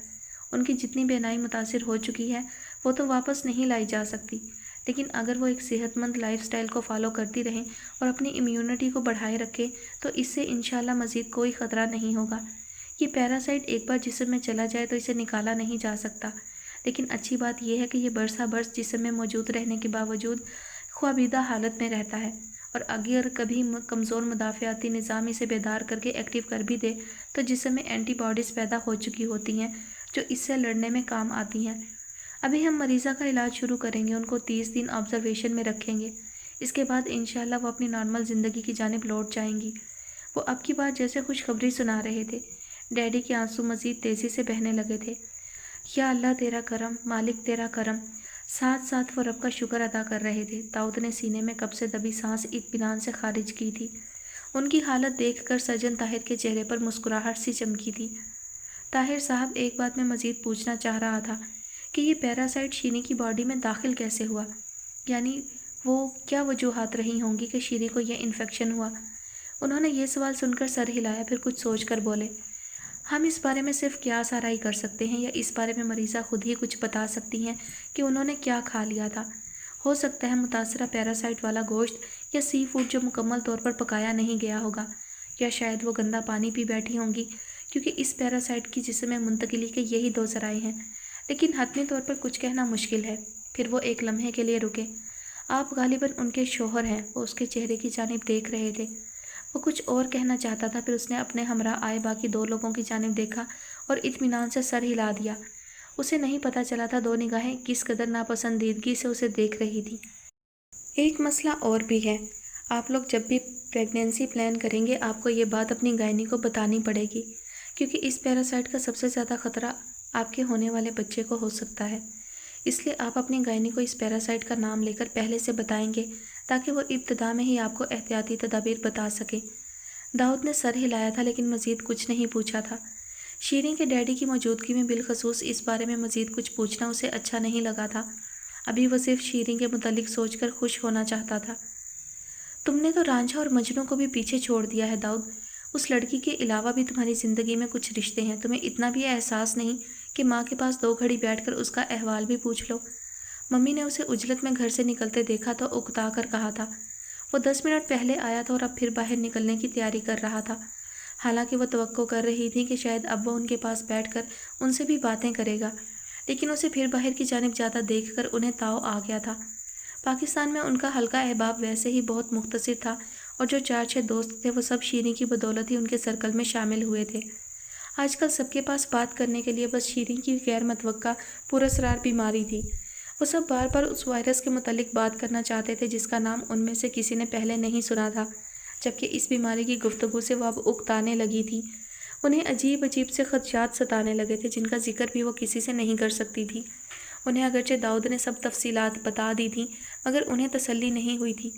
ان کی جتنی بینائی متاثر ہو چکی ہے وہ تو واپس نہیں لائی جا سکتی، لیکن اگر وہ ایک صحت مند لائف سٹائل کو فالو کرتی رہیں اور اپنی امیونٹی کو بڑھائے رکھے تو اس سے انشاءاللہ مزید کوئی خطرہ نہیں ہوگا۔ یہ پیراسائٹ ایک بار جسم میں چلا جائے تو اسے نکالا نہیں جا سکتا، لیکن اچھی بات یہ ہے کہ یہ برسہ برس جسم میں موجود رہنے کے باوجود خوابیدہ حالت میں رہتا ہے، اور اگر کبھی کمزور مدافعاتی نظام اسے بیدار کر کے ایکٹیو کر بھی دے تو جسم میں اینٹی باڈیز پیدا ہو چکی ہوتی ہیں جو اس سے لڑنے میں کام آتی ہیں۔ ابھی ہم مریضہ کا علاج شروع کریں گے، ان کو 30 دن آبزرویشن میں رکھیں گے، اس کے بعد انشاءاللہ وہ اپنی نارمل زندگی کی جانب لوٹ جائیں گی۔ وہ اب کی بات جیسے خوشخبری سنا رہے تھے۔ ڈیڈی کے آنسو مزید تیزی سے بہنے لگے تھے۔ یا اللہ تیرا کرم، مالک تیرا کرم۔ ساتھ ساتھ وہ رب کا شکر ادا کر رہے تھے۔ داؤد نے سینے میں کب سے دبی سانس اطمینان سے خارج کی تھی۔ ان کی حالت دیکھ کر سرجن طاہر کے چہرے پر مسکراہٹ سی چمکی تھی۔ طاہر صاحب، ایک بات میں مزید پوچھنا چاہ رہا تھا کہ یہ پیراسائٹ شیریں کی باڈی میں داخل کیسے ہوا؟ یعنی وہ کیا وجوہات رہی ہوں گی کہ شیریں کو یہ انفیکشن ہوا؟ انہوں نے یہ سوال سن کر سر ہلایا، پھر کچھ سوچ کر بولے، ہم اس بارے میں صرف قیاس آرائی کر سکتے ہیں، یا اس بارے میں مریضہ خود ہی کچھ بتا سکتی ہیں کہ انہوں نے کیا کھا لیا تھا۔ ہو سکتا ہے متاثرہ پیراسائٹ والا گوشت یا سی فوڈ جو مکمل طور پر پکایا نہیں گیا ہوگا، یا شاید وہ گندا پانی پی بیٹھی ہوں گی، کیونکہ اس پیراسائٹ کی جسم میں منتقلی کے یہی دو ذرائع ہیں، لیکن حتمی طور پر کچھ کہنا مشکل ہے۔ پھر وہ ایک لمحے کے لیے رکے۔ آپ غالباً ان کے شوہر ہیں، وہ اس کے چہرے کی جانب دیکھ رہے تھے۔ وہ کچھ اور کہنا چاہتا تھا، پھر اس نے اپنے ہمراہ آئے باقی دو لوگوں کی جانب دیکھا اور اطمینان سے سر ہلا دیا۔ اسے نہیں پتہ چلا تھا دو نگاہیں کس قدر ناپسندیدگی سے اسے دیکھ رہی تھیں۔ ایک مسئلہ اور بھی ہے، آپ لوگ جب بھی پریگنینسی پلان کریں گے آپ کو یہ بات اپنی گائنی کو بتانی پڑے گی، کیونکہ اس پیراسائٹ کا سب سے زیادہ خطرہ آپ کے ہونے والے بچے کو ہو سکتا ہے۔ اس لیے آپ اپنی گائنی کو اس پیراسائٹ کا نام لے کر پہلے سے بتائیں گے تاکہ وہ ابتدا میں ہی آپ کو احتیاطی تدابیر بتا سکے۔ داؤد نے سر ہلایا تھا لیکن مزید کچھ نہیں پوچھا تھا۔ شیریں کے ڈیڈی کی موجودگی میں بالخصوص اس بارے میں مزید کچھ پوچھنا اسے اچھا نہیں لگا تھا۔ ابھی وہ صرف شیریں کے متعلق سوچ کر خوش ہونا چاہتا تھا۔ تم نے تو رانجھا اور مجنوں کو بھی پیچھے چھوڑ دیا ہے داؤد، اس لڑکی کے علاوہ بھی تمہاری زندگی میں کچھ رشتے ہیں، تمہیں اتنا بھی احساس نہیں کہ ماں کے پاس 2 گھڑی بیٹھ کر اس کا احوال بھی پوچھ لو۔ ممی نے اسے اجلت میں گھر سے نکلتے دیکھا تو اکتا کر کہا تھا۔ وہ 10 منٹ پہلے آیا تھا اور اب پھر باہر نکلنے کی تیاری کر رہا تھا، حالانکہ وہ توقع کر رہی تھی کہ شاید اب وہ ان کے پاس بیٹھ کر ان سے بھی باتیں کرے گا، لیکن اسے پھر باہر کی جانب جاتا دیکھ کر انہیں تاؤ آ گیا تھا۔ پاکستان میں ان کا حلقہ احباب ویسے ہی بہت مختصر تھا اور جو 4-6 دوست تھے وہ سب شیریں کی بدولت ہی ان کے سرکل میں شامل ہوئے تھے۔ آج کل سب کے پاس بات کرنے کے لیے بس شیریں کی غیر متوقع پراسرار بیماری تھی۔ وہ سب بار بار اس وائرس کے متعلق بات کرنا چاہتے تھے جس کا نام ان میں سے کسی نے پہلے نہیں سنا تھا، جبکہ اس بیماری کی گفتگو سے وہ اب اکتانے لگی تھی۔ انہیں عجیب سے خدشات ستانے لگے تھے جن کا ذکر بھی وہ کسی سے نہیں کر سکتی تھی۔ انہیں اگرچہ داؤد نے سب تفصیلات بتا دی تھیں مگر انہیں تسلی نہیں ہوئی تھی۔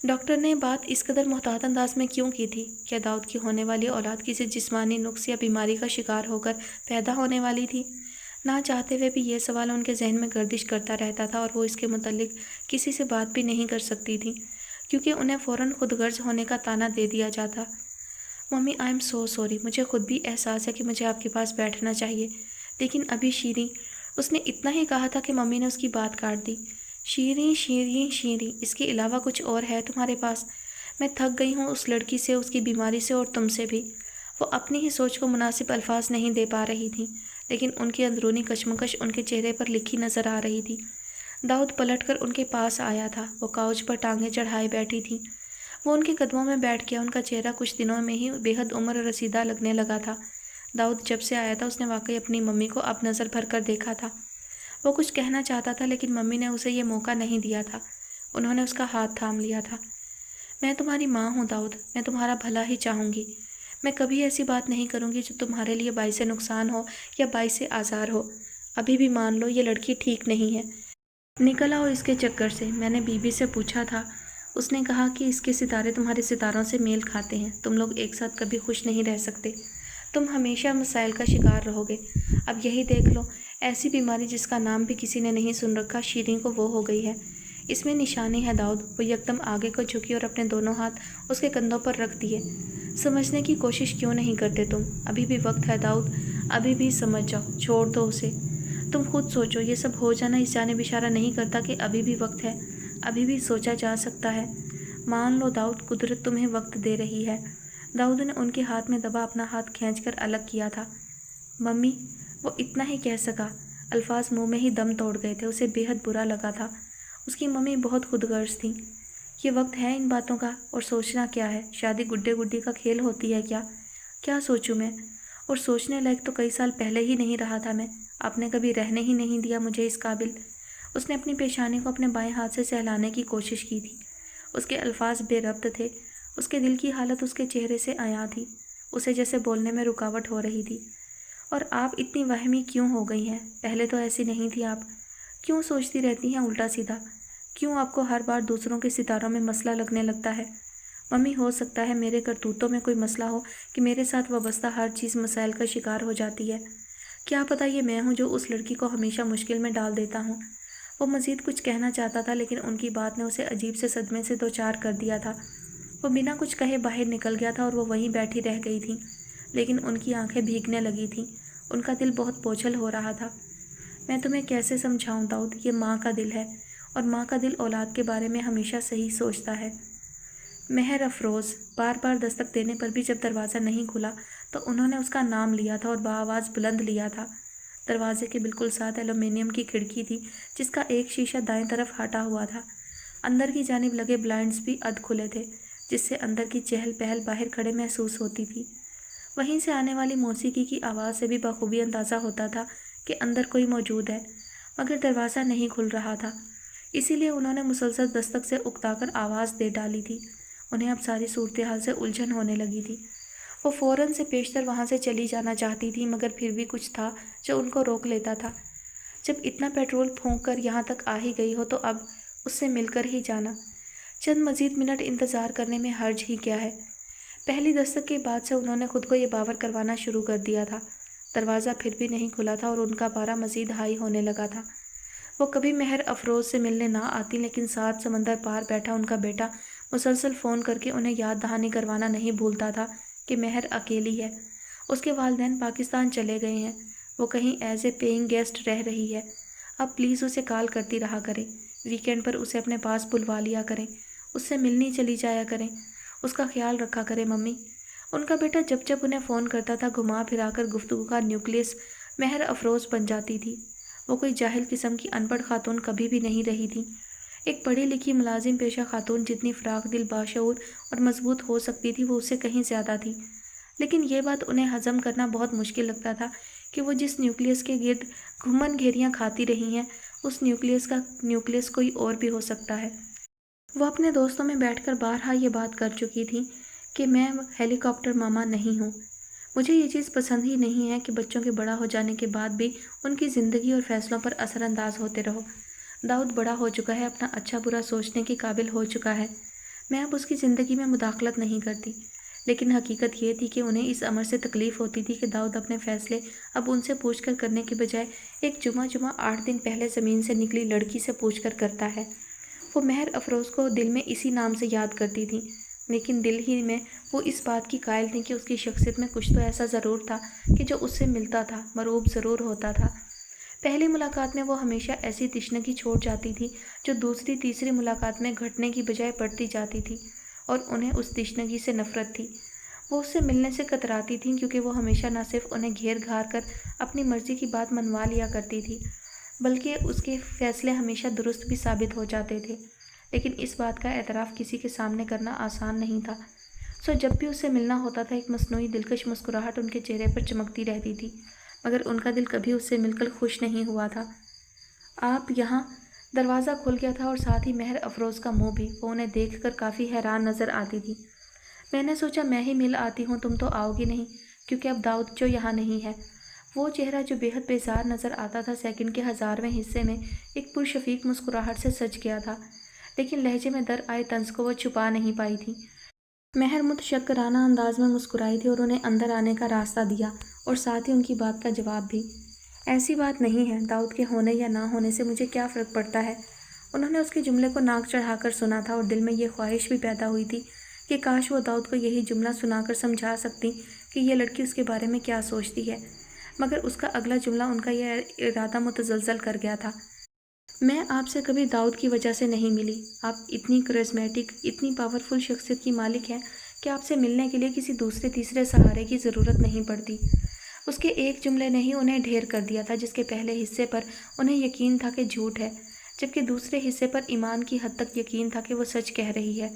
ڈاکٹر نے بات اس قدر محتاط انداز میں کیوں کی تھی؟ کیا داؤد کی ہونے والی اولاد کسی جسمانی نقص یا بیماری کا شکار ہو کر پیدا ہونے والی تھی؟ نہ چاہتے ہوئے بھی یہ سوال ان کے ذہن میں گردش کرتا رہتا تھا اور وہ اس کے متعلق کسی سے بات بھی نہیں کر سکتی تھی کیونکہ انہیں فوراً خود غرض ہونے کا طعنہ دے دیا جاتا۔ Mummy I am so sorry, مجھے خود بھی احساس ہے کہ مجھے آپ کے پاس بیٹھنا چاہیے، لیکن ابھی شیریں، اس نے اتنا ہی کہا تھا کہ ممی نے اس کی بات کاٹ دی۔ شیریں شیریں شیریں، اس کے علاوہ کچھ اور ہے تمہارے پاس؟ میں تھک گئی ہوں اس لڑکی سے، اس کی بیماری سے اور تم سے بھی۔ وہ اپنی ہی سوچ کو مناسب الفاظ نہیں دے پا رہی تھیں، لیکن ان کی اندرونی کشمکش ان کے چہرے پر لکھی نظر آ رہی تھی۔ داؤد پلٹ کر ان کے پاس آیا تھا۔ وہ کاؤچ پر ٹانگیں چڑھائے بیٹھی تھیں۔ وہ ان کے قدموں میں بیٹھ گیا۔ ان کا چہرہ کچھ دنوں میں ہی بے حد عمر رسیدہ لگنے لگا تھا۔ داؤد جب سے آیا تھا اس نے واقعی اپنی ممی کو اب نظر بھر کر دیکھا تھا۔ وہ کچھ کہنا چاہتا تھا لیکن ممی نے اسے یہ موقع نہیں دیا تھا۔ انہوں نے اس کا ہاتھ تھام لیا تھا۔ میں تمہاری ماں ہوں داؤد، میں تمہارا بھلا ہی چاہوں گی۔ میں کبھی ایسی بات نہیں کروں گی جو تمہارے لیے باعث نقصان ہو یا باعث آزار ہو۔ ابھی بھی مان لو یہ لڑکی ٹھیک نہیں ہے۔ نکل آؤ اس کے چکر سے۔ میں نے بی بی سے پوچھا تھا، اس نے کہا کہ اس کے ستارے تمہارے ستاروں سے میل کھاتے ہیں، تم لوگ ایک ساتھ کبھی خوش نہیں رہ سکتے، تم ہمیشہ مسائل کا شکار رہو گے۔ اب یہی دیکھ لو، ایسی بیماری جس کا نام بھی کسی نے نہیں سن رکھا، شیریں کو وہ ہو گئی ہے۔ اس میں نشانی ہے داؤد۔ وہ یکدم آگے کو جھکی اور اپنے دونوں ہاتھ اس کے کندھوں پر رکھ دیے۔ سمجھنے کی کوشش کیوں نہیں کرتے تم؟ ابھی بھی وقت ہے داؤد، ابھی بھی سمجھ جاؤ، چھوڑ دو اسے۔ تم خود سوچو، یہ سب ہو جانا اس جانب اشارہ نہیں کرتا کہ ابھی بھی وقت ہے، ابھی بھی سوچا جا سکتا ہے۔ مان لو داؤد، قدرت تمہیں وقت دے رہی ہے۔ داؤد نے ان کے ہاتھ میں دبا اپنا ہاتھ کھینچ کر الگ کیا تھا۔ ممی، وہ اتنا ہی کہہ سکا، الفاظ منہ میں ہی دم توڑ گئے تھے۔ اسے بے حد برا لگا تھا۔ اس کی ممی بہت خود غرض تھیں۔ یہ وقت ہے ان باتوں کا، اور سوچنا کیا ہے؟ شادی گڈے گڈی کا کھیل ہوتی ہے کیا؟ کیا سوچوں میں؟ اور سوچنے لائق تو کئی سال پہلے ہی نہیں رہا تھا میں، آپ نے کبھی رہنے ہی نہیں دیا مجھے اس قابل۔ اس نے اپنی پیشانی کو اپنے بائیں ہاتھ سے سہلانے کی کوشش کی تھی۔ اس کے الفاظ بے ربط تھے، اس کے دل کی حالت اس کے چہرے سے عیاں تھی، اسے جیسے بولنے میں رکاوٹ ہو رہی تھی۔ اور آپ اتنی وہمی کیوں ہو گئی ہیں؟ پہلے تو ایسی نہیں تھی آپ۔ کیوں سوچتی رہتی ہیں الٹا سیدھا؟ کیوں آپ کو ہر بار دوسروں کے ستاروں میں مسئلہ لگنے لگتا ہے؟ ممی، ہو سکتا ہے میرے کرتوتوں میں کوئی مسئلہ ہو کہ میرے ساتھ وابستہ ہر چیز مسائل کا شکار ہو جاتی ہے۔ کیا پتہ یہ میں ہوں جو اس لڑکی کو ہمیشہ مشکل میں ڈال دیتا ہوں۔ وہ مزید کچھ کہنا چاہتا تھا لیکن ان کی بات نے اسے عجیب سے صدمے سے دوچار کر دیا تھا۔ وہ بنا کچھ کہے باہر نکل گیا تھا اور وہ وہیں بیٹھی رہ گئی تھی، لیکن ان کی آنکھیں بھیگنے لگی تھیں، ان کا دل بہت بوجھل ہو رہا تھا۔ میں تمہیں کیسے سمجھاؤں داؤد، یہ ماں کا دل ہے، اور ماں کا دل اولاد کے بارے میں ہمیشہ صحیح سوچتا ہے۔ مہر افروز بار بار دستک دینے پر بھی جب دروازہ نہیں کھلا تو انہوں نے اس کا نام لیا تھا اور بآواز بلند لیا تھا۔ دروازے کے بالکل ساتھ ایلومینیم کی کھڑکی تھی جس کا ایک شیشہ دائیں طرف ہٹا ہوا تھا۔ اندر کی جانب لگے بلائنڈز بھی ادھ کھلے تھے جس سے اندر کی چہل پہل باہر کھڑے محسوس ہوتی تھی۔ وہیں سے آنے والی موسیقی کی آواز سے بھی بخوبی اندازہ ہوتا تھا کہ اندر کوئی موجود ہے، مگر دروازہ نہیں کھل رہا تھا، اسی لیے انہوں نے مسلسل دستک سے اکتا کر آواز دے ڈالی تھی۔ انہیں اب ساری صورتحال سے الجھن ہونے لگی تھی۔ وہ فوراً سے پیشتر وہاں سے چلی جانا چاہتی تھی مگر پھر بھی کچھ تھا جو ان کو روک لیتا تھا۔ جب اتنا پیٹرول پھونک کر یہاں تک آ ہی گئی ہو تو اب اس سے مل کر ہی جانا۔ چند مزید منٹ انتظار کرنے میں حرج ہی کیا ہے؟ پہلی دستک کے بعد سے انہوں نے خود کو یہ باور کروانا شروع کر دیا تھا۔ دروازہ پھر بھی نہیں کھلا تھا اور ان کا پارا مزید ہائی ہونے لگا تھا۔ وہ کبھی مہر افروز سے ملنے نہ آتی لیکن 7 سمندر پار بیٹھا ان کا بیٹا مسلسل فون کر کے انہیں یاد دہانی کروانا نہیں بھولتا تھا کہ مہر اکیلی ہے، اس کے والدین پاکستان چلے گئے ہیں، وہ کہیں ایز اے پیئنگ گیسٹ رہ رہی ہے۔ اب پلیز اسے کال کرتی رہا کریں، ویکینڈ پر اسے اپنے پاس بلوا لیا کریں، اس سے ملنی چلی جایا کریں، اس کا خیال رکھا کریں ممی۔ ان کا بیٹا جب جب انہیں فون کرتا تھا گھما پھرا کر گفتگو کا نیوکلیس مہر افروز بن جاتی تھی۔ وہ کوئی جاہل قسم کی ان پڑھ خاتون کبھی بھی نہیں رہی تھی۔ ایک پڑھی لکھی ملازم پیشہ خاتون جتنی فراخ دل، باشعور اور مضبوط ہو سکتی تھی وہ اس سے کہیں زیادہ تھی، لیکن یہ بات انہیں ہضم کرنا بہت مشکل لگتا تھا کہ وہ جس نیوکلیس کے گرد گھومن گھیریاں کھاتی رہی ہیں اس نیوکلیس کا نیوکلیس کوئی اور بھی ہو سکتا ہے۔ وہ اپنے دوستوں میں بیٹھ کر بارہا یہ بات کر چکی تھی کہ میں ہیلی کاپٹر ماما نہیں ہوں۔ مجھے یہ چیز پسند ہی نہیں ہے کہ بچوں کے بڑا ہو جانے کے بعد بھی ان کی زندگی اور فیصلوں پر اثر انداز ہوتے رہو۔ داؤد بڑا ہو چکا ہے، اپنا اچھا برا سوچنے کے قابل ہو چکا ہے، میں اب اس کی زندگی میں مداخلت نہیں کرتی۔ لیکن حقیقت یہ تھی کہ انہیں اس امر سے تکلیف ہوتی تھی کہ داؤد اپنے فیصلے اب ان سے پوچھ کر کرنے کے بجائے ایک جمعہ 8 دن پہلے زمین سے نکلی لڑکی سے پوچھ کر کرتا ہے۔ وہ مہر افروز کو دل میں اسی نام سے یاد کرتی تھی، لیکن دل ہی میں وہ اس بات کی قائل تھی کہ اس کی شخصیت میں کچھ تو ایسا ضرور تھا کہ جو اس سے ملتا تھا، مرعوب ضرور ہوتا تھا۔ پہلی ملاقات میں وہ ہمیشہ ایسی تشنگی چھوڑ جاتی تھی جو دوسری تیسری ملاقات میں گھٹنے کی بجائے بڑھتی جاتی تھی، اور انہیں اس تشنگی سے نفرت تھی۔ وہ اس سے ملنے سے کتراتی تھیں کیونکہ وہ ہمیشہ نہ صرف انہیں گھیر گھار کر اپنی مرضی کی بات منوا لیا کرتی تھی، بلکہ اس کے فیصلے ہمیشہ درست بھی ثابت ہو جاتے تھے۔ لیکن اس بات کا اعتراف کسی کے سامنے کرنا آسان نہیں تھا، سو جب بھی اس سے ملنا ہوتا تھا ایک مصنوعی دلکش مسکراہٹ ان کے چہرے پر چمکتی رہتی تھی، مگر ان کا دل کبھی اس سے مل کر خوش نہیں ہوا تھا۔ آپ یہاں؟ دروازہ کھل گیا تھا اور ساتھ ہی مہر افروز کا منہ بھی۔ وہ انہیں دیکھ کر کافی حیران نظر آتی تھی۔ میں نے سوچا میں ہی مل آتی ہوں، تم تو آؤ گی نہیں کیونکہ اب داؤد جو یہاں نہیں ہے۔ وہ چہرہ جو بے حد بیزار نظر آتا تھا سیکنڈ کے 1000ویں حصے میں ایک پرشفیق مسکراہٹ سے سج گیا تھا، لیکن لہجے میں در آئے طنز کو وہ چھپا نہیں پائی تھی۔ مہر متشکرانہ انداز میں مسکرائی تھی اور انہیں اندر آنے کا راستہ دیا، اور ساتھ ہی ان کی بات کا جواب بھی۔ ایسی بات نہیں ہے، داؤد کے ہونے یا نہ ہونے سے مجھے کیا فرق پڑتا ہے۔ انہوں نے اس کے جملے کو ناک چڑھا کر سنا تھا اور دل میں یہ خواہش بھی پیدا ہوئی تھی کہ کاش وہ داؤد کو یہی جملہ سنا کر سمجھا سکتی کہ یہ لڑکی اس کے بارے میں کیا سوچتی ہے، مگر اس کا اگلا جملہ ان کا یہ ارادہ متزلزل کر گیا تھا۔ میں آپ سے کبھی داؤد کی وجہ سے نہیں ملی۔ آپ اتنی کرزمیٹک، اتنی پاورفل شخصیت کی مالک ہیں کہ آپ سے ملنے کے لیے کسی دوسرے تیسرے سہارے کی ضرورت نہیں پڑتی۔ اس کے ایک جملے نے ہی انہیں ڈھیر کر دیا تھا، جس کے پہلے حصے پر انہیں یقین تھا کہ جھوٹ ہے، جبکہ دوسرے حصے پر ایمان کی حد تک یقین تھا کہ وہ سچ کہہ رہی ہے۔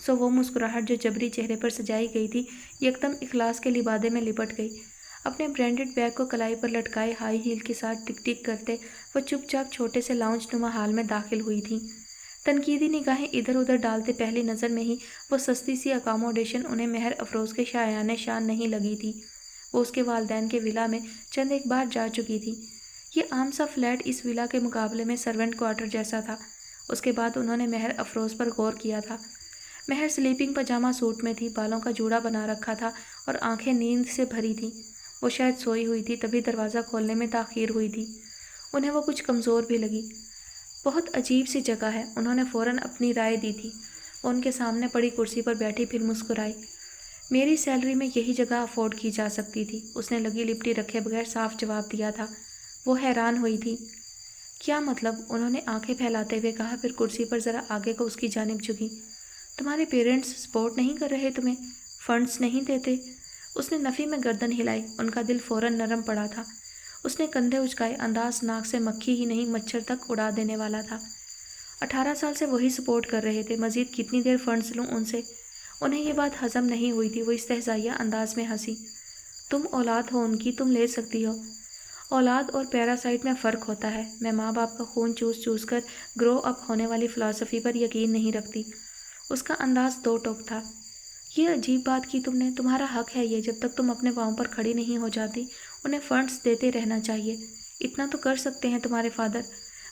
سو وہ مسکراہٹ جو جبری چہرے پر سجائی گئی تھی یکدم اخلاص کے لبادے میں لپٹ گئی۔ اپنے برینڈڈ بیگ کو کلائی پر لٹکائے ہائی ہیل کے ساتھ ٹک ٹک کرتے وہ چپ چاپ چھوٹے سے لاؤنج نما ہال میں داخل ہوئی تھیں۔ تنقیدی نگاہیں ادھر ادھر ڈالتے پہلی نظر میں ہی وہ سستی سی اکاموڈیشن انہیں مہر افروز کے شایان شان نہیں لگی تھی۔ وہ اس کے والدین کے ولا میں چند ایک بار جا چکی تھی۔ یہ عام سا فلیٹ اس ولا کے مقابلے میں سرونٹ کوارٹر جیسا تھا۔ اس کے بعد انہوں نے مہر افروز پر غور کیا تھا۔ مہر سلیپنگ پجامہ سوٹ میں تھی، بالوں کا جوڑا بنا رکھا تھا اور آنکھیں نیند سے بھری تھیں۔ وہ شاید سوئی ہوئی تھی، تبھی دروازہ کھولنے میں تاخیر ہوئی تھی۔ انہیں وہ کچھ کمزور بھی لگی۔ بہت عجیب سی جگہ ہے، انہوں نے فوراً اپنی رائے دی تھی۔ وہ ان کے سامنے پڑی کرسی پر بیٹھی پھر مسکرائی۔ میری سیلری میں یہی جگہ افورڈ کی جا سکتی تھی، اس نے لگی لپٹی رکھے بغیر صاف جواب دیا تھا۔ وہ حیران ہوئی تھی۔ کیا مطلب؟ انہوں نے آنکھیں پھیلاتے ہوئے کہا، پھر کرسی پر ذرا آگے کو اس کی جانب جھکی۔ تمہارے پیرنٹس سپورٹ نہیں کر رہے تمہیں؟ فنڈز نہیں دیتے؟ اس نے نفی میں گردن ہلائی۔ ان کا دل فوراً نرم پڑا تھا۔ اس نے کندھے اچکائے، انداز ناک سے مکھی ہی نہیں مچھر تک اڑا دینے والا تھا۔ 18 سال سے وہی سپورٹ کر رہے تھے، مزید کتنی دیر فنڈز لوں ان سے؟ انہیں یہ بات ہضم نہیں ہوئی تھی۔ وہ استہزائیہ انداز میں ہنسی۔ تم اولاد ہو ان کی، تم لے سکتی ہو۔ اولاد اور پیراسائٹ میں فرق ہوتا ہے۔ میں ماں باپ کا خون چوس چوس کر گرو اپ ہونے والی فلسفی پر یقین نہیں رکھتی۔ اس کا انداز دو ٹوک تھا۔ یہ عجیب بات کی تم نے، تمہارا حق ہے یہ، جب تک تم اپنے پاؤں پر کھڑی نہیں ہو جاتی انہیں فنڈز دیتے رہنا چاہیے۔ اتنا تو کر سکتے ہیں تمہارے فادر،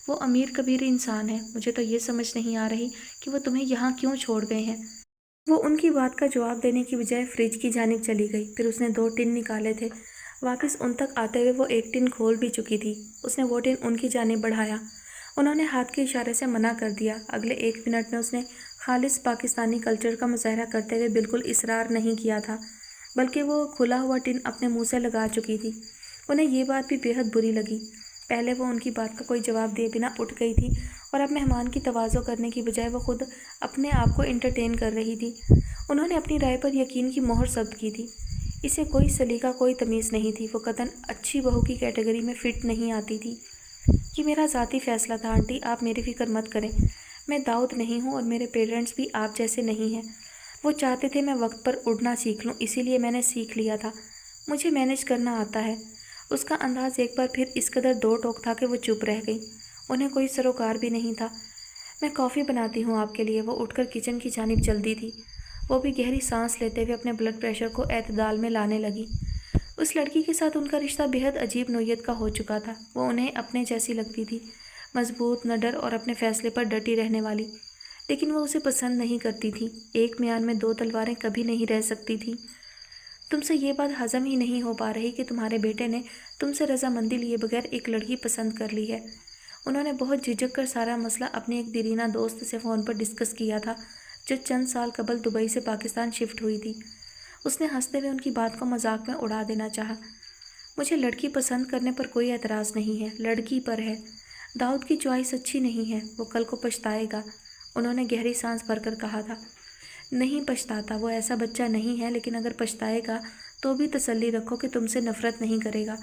وہ امیر کبیر انسان ہے۔ مجھے تو یہ سمجھ نہیں آ رہی کہ وہ تمہیں یہاں کیوں چھوڑ گئے ہیں۔ وہ ان کی بات کا جواب دینے کی بجائے فریج کی جانب چلی گئی۔ پھر اس نے 2 ٹن نکالے تھے، واپس ان تک آتے ہوئے وہ 1 ٹن کھول بھی چکی تھی۔ اس نے وہ ٹن ان کی جانب بڑھایا۔ انہوں نے ہاتھ کے اشارے سے منع کر دیا۔ اگلے 1 منٹ میں اس نے خالص پاکستانی کلچر کا مظاہرہ کرتے ہوئے بالکل اصرار نہیں کیا تھا، بلکہ وہ کھلا ہوا ٹن اپنے منہ سے لگا چکی تھی۔ انہیں یہ بات بھی بے حد بری لگی۔ پہلے وہ ان کی بات کا کوئی جواب دیے بنا اٹھ گئی تھی اور اب مہمان کی تواضع کرنے کی بجائے وہ خود اپنے آپ کو انٹرٹین کر رہی تھی۔ انہوں نے اپنی رائے پر یقین کی مہر ثبت کی تھی۔ اسے کوئی سلیقہ، کوئی تمیز نہیں تھی۔ وہ قطعاً اچھی بہو کی کیٹیگری میں فٹ نہیں آتی تھی۔ یہ میرا ذاتی فیصلہ تھا آنٹی، آپ میری فکر مت کریں۔ میں داؤد نہیں ہوں اور میرے پیرنٹس بھی آپ جیسے نہیں ہیں۔ وہ چاہتے تھے میں وقت پر اڑنا سیکھ لوں، اسی لیے میں نے سیکھ لیا تھا۔ مجھے مینج کرنا آتا ہے۔ اس کا انداز ایک بار پھر اس قدر دو ٹوک تھا کہ وہ چپ رہ گئی۔ انہیں کوئی سروکار بھی نہیں تھا۔ میں کافی بناتی ہوں آپ کے لیے۔ وہ اٹھ کر کچن کی جانب چلتی تھی۔ وہ بھی گہری سانس لیتے ہوئے اپنے بلڈ پریشر کو اعتدال میں لانے لگی۔ اس لڑکی کے ساتھ ان کا رشتہ بےحد عجیب نوعیت کا ہو چکا تھا۔ وہ انہیں اپنے جیسی لگتی تھی، مضبوط، نڈر اور اپنے فیصلے پر ڈٹی رہنے والی، لیکن وہ اسے پسند نہیں کرتی تھی۔ ایک میان میں دو تلواریں کبھی نہیں رہ سکتی تھیں۔ تم سے یہ بات ہضم ہی نہیں ہو پا رہی کہ تمہارے بیٹے نے تم سے رضامندی لیے بغیر ایک لڑکی پسند کر لی ہے۔ انہوں نے بہت جھجک کر سارا مسئلہ اپنی ایک دیرینہ دوست سے فون پر ڈسکس کیا تھا جو چند سال قبل دبئی سے پاکستان شفٹ ہوئی تھی۔ اس نے ہنستے ہوئے ان کی بات کو مذاق میں اڑا دینا چاہا۔ مجھے لڑکی پسند کرنے پر کوئی اعتراض نہیں ہے، لڑکی پر ہے۔ داؤد کی چوائس اچھی نہیں ہے، وہ کل کو پچھتائے گا۔ انہوں نے گہری سانس بھر کر کہا تھا۔ نہیں پچھتاتا، وہ ایسا بچہ نہیں ہے، لیکن اگر پچھتائے گا تو بھی تسلی رکھو کہ تم سے نفرت نہیں کرے گا۔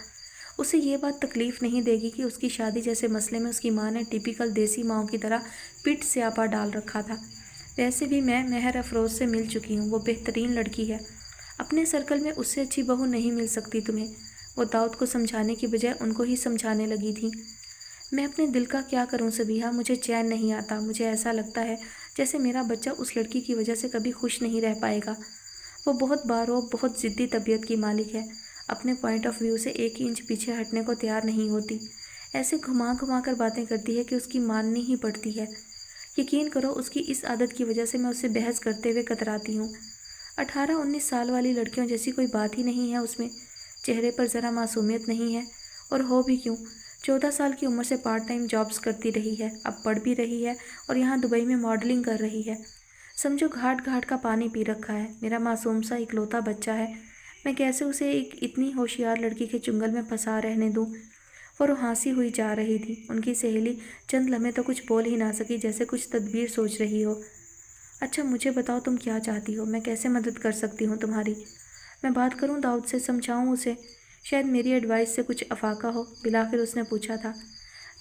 اسے یہ بات تکلیف نہیں دے گی کہ اس کی شادی جیسے مسئلے میں اس کی ماں نے ٹیپیکل دیسی ماؤں کی طرح پٹ سیاپا ڈال رکھا تھا۔ ویسے بھی میں مہر افروز سے مل چکی ہوں، وہ بہترین لڑکی ہے۔ اپنے سرکل میں اس سے اچھی بہو نہیں مل سکتی تمہیں۔ وہ داؤد کو سمجھانے کی بجائے ان کو ہی سمجھانے لگی تھی۔ میں اپنے دل کا کیا کروں صبیحہ، مجھے چین نہیں آتا۔ مجھے ایسا لگتا ہے جیسے میرا بچہ اس لڑکی کی وجہ سے کبھی خوش نہیں رہ پائے گا۔ وہ بہت باروب، بہت ضدی طبیعت کی مالک ہے، اپنے پوائنٹ آف ویو سے ایک انچ پیچھے ہٹنے کو تیار نہیں ہوتی۔ ایسے گھما گھما کر باتیں کرتی ہے کہ اس کی ماننی ہی پڑتی ہے۔ یقین کرو اس کی اس عادت کی وجہ سے میں اس سے بحث کرتے ہوئے کتراتی ہوں۔ 18-19 سال والی لڑکیوں جیسی کوئی بات ہی نہیں ہے اس میں، چہرے پر ذرا معصومیت نہیں ہے، اور ہو بھی کیوں۔ 14 سال کی عمر سے پارٹ ٹائم جابز کرتی رہی ہے، اب پڑھ بھی رہی ہے اور یہاں دبئی میں ماڈلنگ کر رہی ہے۔ سمجھو گھاٹ گھاٹ کا پانی پی رکھا ہے۔ میرا معصوم سا اکلوتا بچہ ہے، میں کیسے اسے ایک اتنی ہوشیار لڑکی کے چنگل میں پھنسا رہنے دوں؟ وہ روحانسی ہوئی جا رہی تھی۔ ان کی سہیلی چند لمحے تو کچھ بول ہی نہ سکی، جیسے کچھ تدبیر سوچ رہی ہو۔ اچھا مجھے بتاؤ تم کیا چاہتی ہو، میں کیسے مدد کر سکتی ہوں تمہاری؟ میں بات کروں داؤد سے، سمجھاؤں اسے؟ شاید میری ایڈوائس سے کچھ افاقہ ہو، بالآخر اس نے پوچھا تھا۔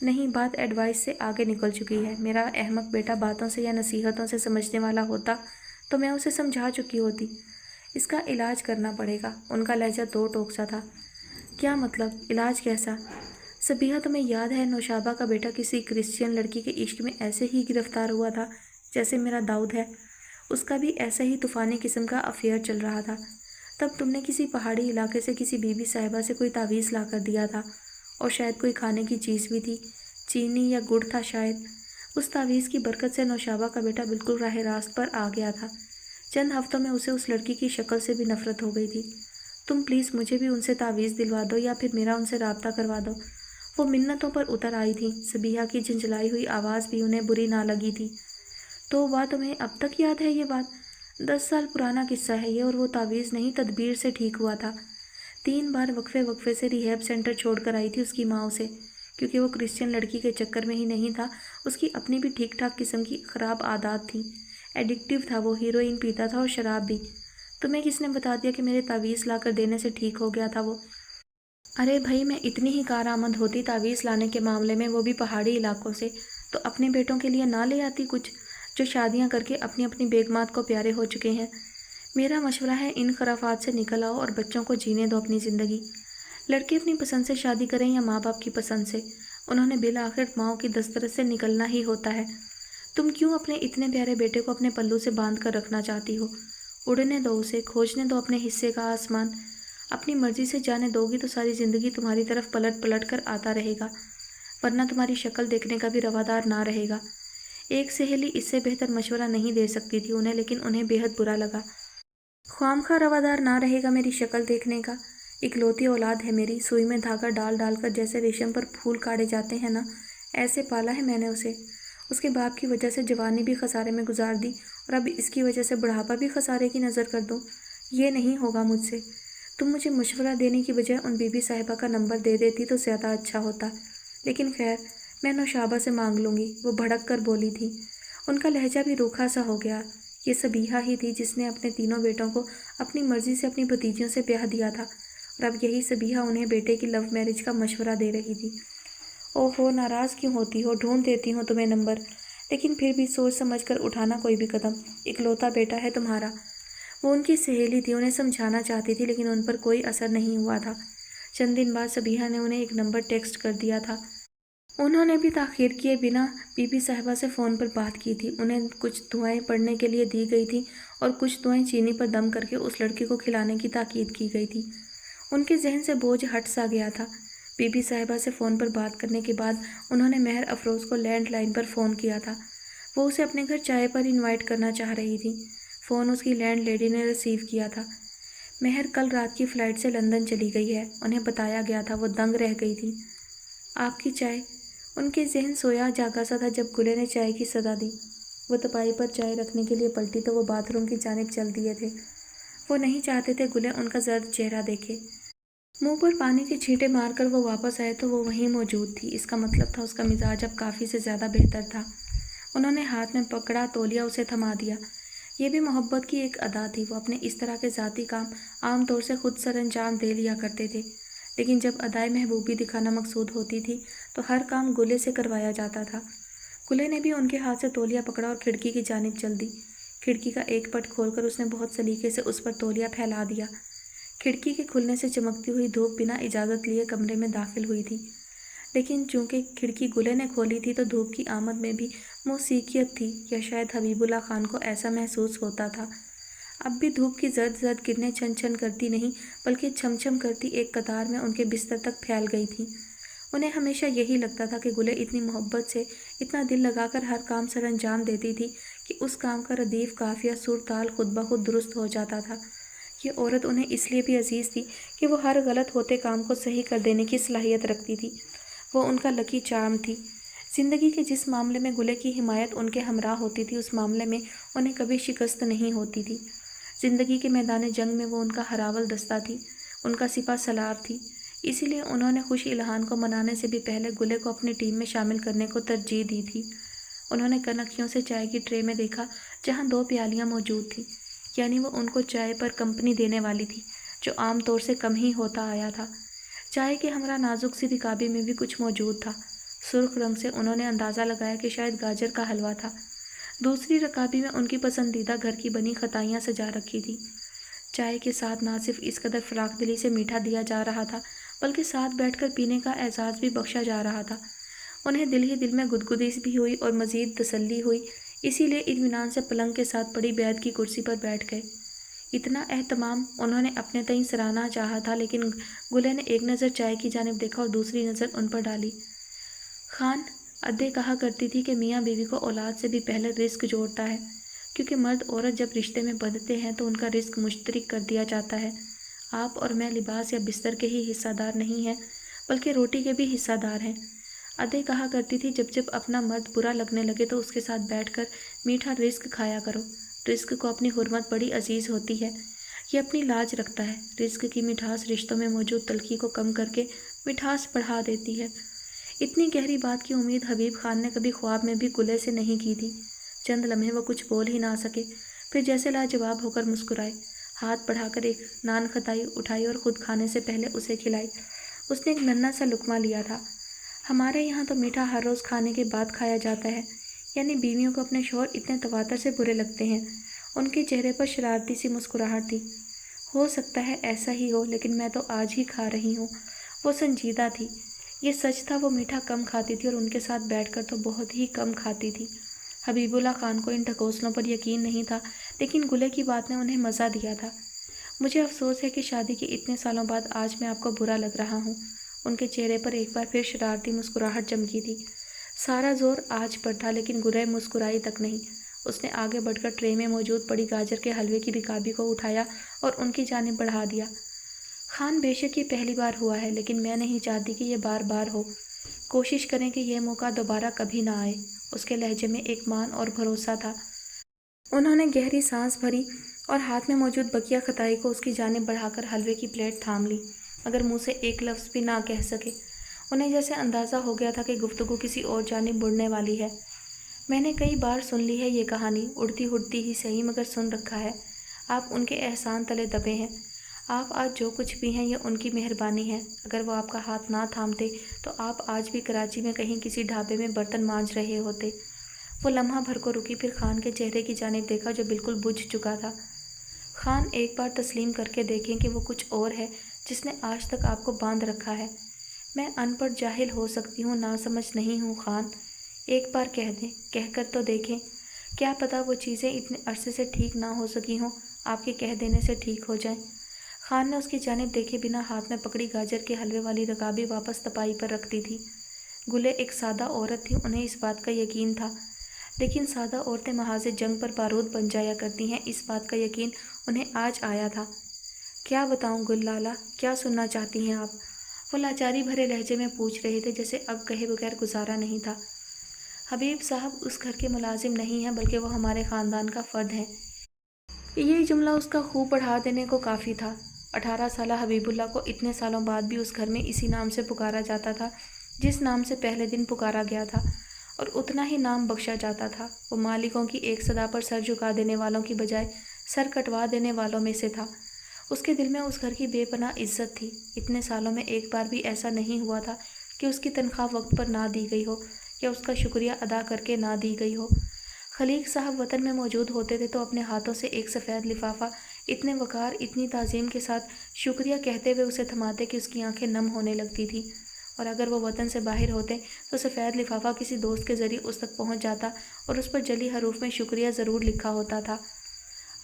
نہیں، بات ایڈوائس سے آگے نکل چکی ہے۔ میرا احمق بیٹا باتوں سے یا نصیحتوں سے سمجھنے والا ہوتا تو میں اسے سمجھا چکی ہوتی۔ اس کا علاج کرنا پڑے گا۔ ان کا لہجہ دو ٹوک سا تھا۔ کیا مطلب؟ علاج کیسا؟ صبیحہ تمہیں یاد ہے نوشابہ کا بیٹا کسی کرسچین لڑکی کے عشق میں ایسے ہی گرفتار ہوا تھا جیسے میرا داؤد ہے؟ اس کا بھی ایسا ہی طوفانی قسم کا افیئر چل رہا تھا۔ تب تم نے کسی پہاڑی علاقے سے کسی بی بی صاحبہ سے کوئی تعویذ لا کر دیا تھا، اور شاید کوئی کھانے کی چیز بھی تھی، چینی یا گڑ تھا شاید۔ اس تعویذ کی برکت سے نوشابہ کا بیٹا بالکل راہ راست پر آ گیا تھا۔ چند ہفتوں میں اسے اس لڑکی کی شکل سے بھی نفرت ہو گئی تھی۔ تم پلیز مجھے بھی ان سے تعویذ دلوا دو یا پھر میرا ان سے رابطہ کروا دو۔ وہ منتوں پر اتر آئی تھی۔ صبیحہ کی جھنجھلائی ہوئی آواز بھی انہیں بری نہ لگی تھی۔ تو بات تمہیں اب تک یاد ہے یہ بات؟ 10 سال پرانا قصہ ہے یہ، اور وہ تعویذ نہیں تدبیر سے ٹھیک ہوا تھا۔ 3 بار وقفے سے ریہیب سینٹر چھوڑ کر آئی تھی اس کی ماں اسے، کیونکہ وہ کرسچین لڑکی کے چکر میں ہی نہیں تھا، اس کی اپنی بھی ٹھیک ٹھاک قسم کی خراب عادات تھیں۔ ایڈکٹیو تھا وہ، ہیروئن پیتا تھا اور شراب بھی۔ تمہیں کس نے بتا دیا کہ میرے تعویذ لا کر دینے سے ٹھیک ہو گیا تھا وہ؟ ارے بھائی، میں اتنی ہی کارآمد ہوتی تعویذ لانے کے معاملے میں، وہ بھی پہاڑی علاقوں سے، تو اپنے بیٹوں کے لیے نہ لے آتی کچھ، جو شادیاں کر کے اپنی اپنی بیگمات کو پیارے ہو چکے ہیں۔ میرا مشورہ ہے ان خرافات سے نکل آؤ اور بچوں کو جینے دو اپنی زندگی۔ لڑکے اپنی پسند سے شادی کریں یا ماں باپ کی پسند سے، انہوں نے بالآخر ماؤں کی دسترس سے نکلنا ہی ہوتا ہے۔ تم کیوں اپنے اتنے پیارے بیٹے کو اپنے پلو سے باندھ کر رکھنا چاہتی ہو؟ اڑنے دو اسے، کھوجنے دو اپنے حصے کا آسمان۔ اپنی مرضی سے جانے دو گی تو ساری زندگی تمہاری طرف پلٹ پلٹ کر آتا رہے گا، ورنہ تمہاری شکل دیکھنے کا بھی روادار نہ رہے گا۔ ایک سہیلی اس سے بہتر مشورہ نہیں دے سکتی تھی انہیں، لیکن انہیں بے حد برا لگا۔ خواہ روادار نہ رہے گا میری شکل دیکھنے کا؟ اکلوتی اولاد ہے میری، سوئی میں دھاگا ڈال ڈال کر جیسے ریشم پر پھول کاڑے جاتے ہیں نا، ایسے پالا ہے میں نے اسے۔ اس کے باپ کی وجہ سے جوانی بھی خسارے میں گزار دی، اور اب اس کی وجہ سے بڑھاپا بھی خسارے کی نظر کر دوں؟ یہ نہیں ہوگا مجھ سے۔ تم مجھے مشورہ دینے کی بجائے ان بی بی صاحبہ کا نمبر دے دیتی تو زیادہ اچھا ہوتا، لیکن خیر، میں نوشابہ سے مانگ لوں گی، وہ بھڑک کر بولی تھی۔ ان کا لہجہ بھی روکھا سا ہو گیا۔ یہ صبیحہ ہی تھی جس نے اپنے تینوں بیٹوں کو اپنی مرضی سے اپنی بھتیجیوں سے بیاہ دیا تھا، اور اب یہی صبیحہ انہیں بیٹے کی لو میرج کا مشورہ دے رہی تھی۔ اوہو، ناراض کیوں ہوتی ہو؟ ڈھونڈ دیتی ہوں تمہیں نمبر۔ लेकिन फिर भी सोच समझ कर उठाना कोई भी कदम। इकलौता बेटा है तुम्हारा। वो उनकी सहेली थी, उन्हें समझाना चाहती थी लेकिन उन पर कोई असर नहीं हुआ था। चंद दिन बाद सबीहा ने उन्हें एक नंबर टेक्स्ट कर दिया था। उन्होंने भी ताख़ीर किए बिना बीबी साहिबा से फ़ोन पर बात की थी। उन्हें कुछ दुआएं पढ़ने के लिए दी गई थी और कुछ दुआएं चीनी पर दम करके उस लड़के को खिलाने की ताकीद की गई थी। उनके जहन से बोझ हट सा गया था। बीबी साहिबा से फ़ोन पर बात करने के बाद उन्होंने मेहर अफरोज़ को लैंडलाइन पर फ़ोन किया था। वो उसे अपने घर चाय पर इनवाइट करना चाह रही थी। फ़ोन उसकी लैंड लेडी ने रिसीव किया था। मेहर कल रात की फ़्लाइट से लंदन चली गई है, उन्हें बताया गया था। वो दंग रह गई थी। आपकी चाय। उनके जहन सोया जागा सा था जब गुले ने चाय की सदा दी। वो तपाई पर चाय रखने के लिए पलटी तो वो बाथरूम की जानिब चल दिए थे। वो नहीं चाहते थे गुले उनका जर्द चेहरा देखे। मुंह पर पानी के छींटे मारकर वो वापस आए तो वो वहीं मौजूद थी। इसका मतलब था उसका मिजाज अब काफ़ी से ज़्यादा बेहतर था। उन्होंने हाथ में पकड़ा तौलिया उसे थमा दिया। ये भी मोहब्बत की एक अदा थी। वो अपने इस तरह के ज़ाती काम आम तौर से खुद सर अंजाम दे लिया करते थे, लेकिन जब अदाए महबूबी दिखाना मकसूद होती थी तो हर काम गुले से करवाया जाता था। गुले ने भी उनके हाथ से तौलिया पकड़ा और खिड़की की जानिब चल दी। खिड़की का एक पट खोलकर उसने बहुत सलीके से उस पर तौलिया फैला दिया। खिड़की के खुलने से चमकती हुई धूप बिना इजाज़त लिए कमरे में दाखिल हुई थी, लेकिन चूंकि खिड़की गुले ने खोली थी तो धूप की आमद में भी मौसीकियत थी, या शायद हबीबुल्ला खान को ऐसा महसूस होता था। अब भी धूप की जर्द जर्द किरणें छन छन करती नहीं बल्कि छमछम करती एक कतार में उनके बिस्तर तक फैल गई थीं। उन्हें हमेशा यही लगता था कि गुले इतनी मोहब्बत से, इतना दिल लगाकर हर काम सर अंजाम देती थी कि उस काम का रदीफ काफिया सुर ताल खुद ब खुद दुरुस्त हो जाता था। ये औरत उन्हें इसलिए भी अजीज़ थी कि वो हर गलत होते काम को सही कर देने की सलाहियत रखती थी। वो उनका लकी चार्म थी। ज़िंदगी के जिस मामले में गुले की हिमायत उनके हमरा होती थी उस मामले में उन्हें कभी शिकस्त नहीं होती थी। ज़िंदगी के मैदान जंग में वो उनका हरावल दस्ता थी, उनका सिपा सलार थी। इसीलिए उन्होंने खुश इल्हान को मनाने से भी पहले गुले को अपनी टीम में शामिल करने को तरजीह दी थी। उन्होंने कनखियों से चाय की ट्रे में देखा जहाँ 2 प्यालियाँ मौजूद थीं, यानी वो उनको चाय पर कंपनी देने वाली थी, जो आम तौर से कम ही होता आया था। चाय के हमरा नाजुक सी रिकाबी में भी कुछ मौजूद था। सुर्ख रंग से उन्होंने अंदाज़ा लगाया कि शायद गाजर का हलवा था। दूसरी रकाबी में उनकी पसंदीदा घर की बनी खताइयाँ सजा रखी थी। चाय के साथ ना सिर्फ इस कदर फराख दिली से मीठा दिया जा रहा था बल्कि साथ बैठकर पीने का एजाज़ भी बख्शा जा रहा था। उन्हें दिल ही दिल में गुदगुदी भी हुई और मज़ीद तसल्ली हुई, इसीलिए इत्मीनान से पलंग के साथ पड़ी बैद की कुर्सी पर बैठ गए। इतना एहतमाम उन्होंने अपने तईं सराहना चाहा था, लेकिन गुले ने एक नज़र चाय की जानिब देखा और दूसरी नज़र उन पर डाली। खान अद्दे कहा करती थी कि मियाँ बीवी को औलाद से भी पहले रिस्क जोड़ता है, क्योंकि मर्द औरत जब रिश्ते में बंधते हैं तो उनका रिस्क मुश्तरक कर दिया जाता है। आप और मैं लिबास या बिस्तर के ही हिस्सादार नहीं हैं बल्कि रोटी के भी हिस्सादार हैं। अद्दे कहा करती थी जब जब अपना मर्द बुरा लगने लगे तो उसके साथ बैठकर मीठा रिस्क खाया करो। रिस्क को अपनी हुर्मत बड़ी अजीज़ होती है, ये अपनी लाज रखता है। रिस्क की मिठास रिश्तों में मौजूद तलखी को कम करके मिठास बढ़ा देती है। इतनी गहरी बात की उम्मीद हबीब खान ने कभी ख्वाब में भी गुले से नहीं की थी। चंद लम्हे वो कुछ बोल ही ना सके, फिर जैसे लाजवाब होकर मुस्कुराए। हाथ बढ़ाकर एक नान खताई उठाई और ख़ुद खाने से पहले उसे खिलाई। उसने एक नन्हा सा लुकमा लिया था। हमारे यहाँ तो मीठा हर रोज़ खाने के बाद खाया जाता है, यानी बीवियों को अपने शौहर इतने तवातर से बुरे लगते हैं। उनके चेहरे पर शरारती सी मुस्कुराहट थी। हो सकता है ऐसा ही हो, लेकिन मैं तो आज ही खा रही हूँ। वो संजीदा थी। ये सच था, वो मीठा कम खाती थी और उनके साथ बैठकर तो बहुत ही कम खाती थी। हबीबुल्ला खान को इन ढकोसलों पर यकीन नहीं था, लेकिन गुले की बात ने उन्हें मज़ा दिया था। मुझे अफसोस है कि शादी के इतने सालों बाद आज मैं आपको बुरा लग रहा हूँ। उनके चेहरे पर एक बार फिर शरारती मुस्कुराहट चमकी थी। सारा जोर आज पर था, लेकिन गुले मुस्कुराई तक नहीं। उसने आगे बढ़कर ट्रे में मौजूद पड़ी गाजर के हलवे की रिकाबी को उठाया और उनकी जानिब बढ़ा दिया। खान, बेशक ये पहली बार हुआ है, लेकिन मैं नहीं चाहती कि ये बार बार हो। कोशिश करें कि यह मौका दोबारा कभी ना आए। उसके लहजे में एक मान और भरोसा था। उन्होंने गहरी सांस भरी और हाथ में मौजूद बकिया खताई को उसकी जानिब बढ़ाकर हलवे की प्लेट थाम ली, मगर मुंह से एक लफ्ज़ भी ना कह सके। उन्हें जैसे अंदाज़ा हो गया था कि गुफ्तगू किसी और जानिब मुड़ने वाली है। मैंने कई बार सुन ली है ये कहानी, उड़ती उड़ती ही सही मगर सुन रखा है। आप उनके एहसान तले दबे हैं। आप आज जो कुछ भी हैं ये उनकी मेहरबानी है। अगर वो आपका हाथ ना थामते तो आप आज भी कराची में कहीं किसी ढाबे में बर्तन मांज रहे होते। वो लम्हा भर को रुकी, फिर खान के चेहरे की जानिब देखा जो बिल्कुल बुझ चुका था। खान, एक बार तस्लीम करके देखें कि वो कुछ और है जिसने आज तक आपको बांध रखा है। मैं अनपढ़ जाहिल हो सकती हूँ, नासमझ नहीं हूँ खान। एक बार कह दें, कहकर तो देखें। क्या पता वो चीज़ें इतने अरसे से ठीक ना हो सकी हों, आपके कह देने से ठीक हो जाएं। खान ने उसकी जानिब देखे बिना हाथ में पकड़ी गाजर के हलवे वाली रकाबी वापस तपाई पर रख दी थी। गुले एक सादा औरत थी, उन्हें इस बात का यकीन था, लेकिन सादा औरतें महाज़े जंग पर बारूद बन जाया करती हैं, इस बात का यकीन उन्हें आज आया था। क्या बताऊं गुल लाला, क्या सुनना चाहती हैं आप? वो लाचारी भरे लहजे में पूछ रहे थे, जैसे अब कहे बगैर गुजारा नहीं था। हबीब साहब उस घर के मुलाजिम नहीं हैं, बल्कि वो हमारे ख़ानदान का फ़र्द है। ये जुमला उसका खूब बढ़ा देने को काफ़ी था। 18 साला हबीबुल्लाह को इतने सालों बाद भी उस घर में इसी नाम से पुकारा जाता था जिस नाम से पहले दिन पुकारा गया था, और उतना ही नाम बख्शा जाता था। वो मालिकों की एक सदा पर सर झुका देने वालों की बजाय सर कटवा देने वालों में से था। उसके दिल में उस घर की बेपनाह इज्जत थी। इतने सालों में एक बार भी ऐसा नहीं हुआ था कि उसकी तनख्वाह वक्त पर ना दी गई हो या उसका शुक्रिया अदा करके ना दी गई हो। खलीक साहब वतन में मौजूद होते थे तो अपने हाथों से एक सफ़ेद लिफाफा इतने वक़ार, इतनी ताज़ीम के साथ शुक्रिया कहते हुए उसे थमाते कि उसकी आंखें नम होने लगती थी। और अगर वो वतन से बाहर होते तो सफ़ेद लिफाफा किसी दोस्त के ज़रिए उस तक पहुंच जाता और उस पर जली हरूफ में शुक्रिया ज़रूर लिखा होता था।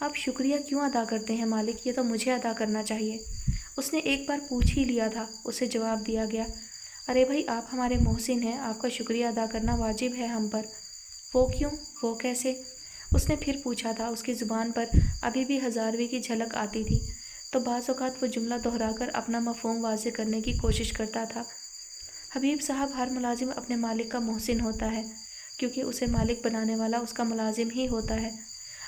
आप शुक्रिया क्यों अदा करते हैं मालिक? ये तो मुझे अदा करना चाहिए। उसने एक बार पूछ ही लिया था, उसे जवाब दिया गया, अरे भाई, आप हमारे मोहसिन हैं, आपका शुक्रिया अदा करना वाजिब है हम पर। वो क्यों? वो कैसे? उसने फिर पूछा था। उसकी ज़ुबान पर अभी भी हज़ारवीं की झलक आती थी, तो बाज़ औक़ात वो जुमला दोहराकर अपना मफ़हूम वाज़े करने की कोशिश करता था। हबीब साहब, हर मुलाजिम अपने मालिक का मोहसिन होता है, क्योंकि उसे मालिक बनाने वाला उसका मुलाजिम ही होता है।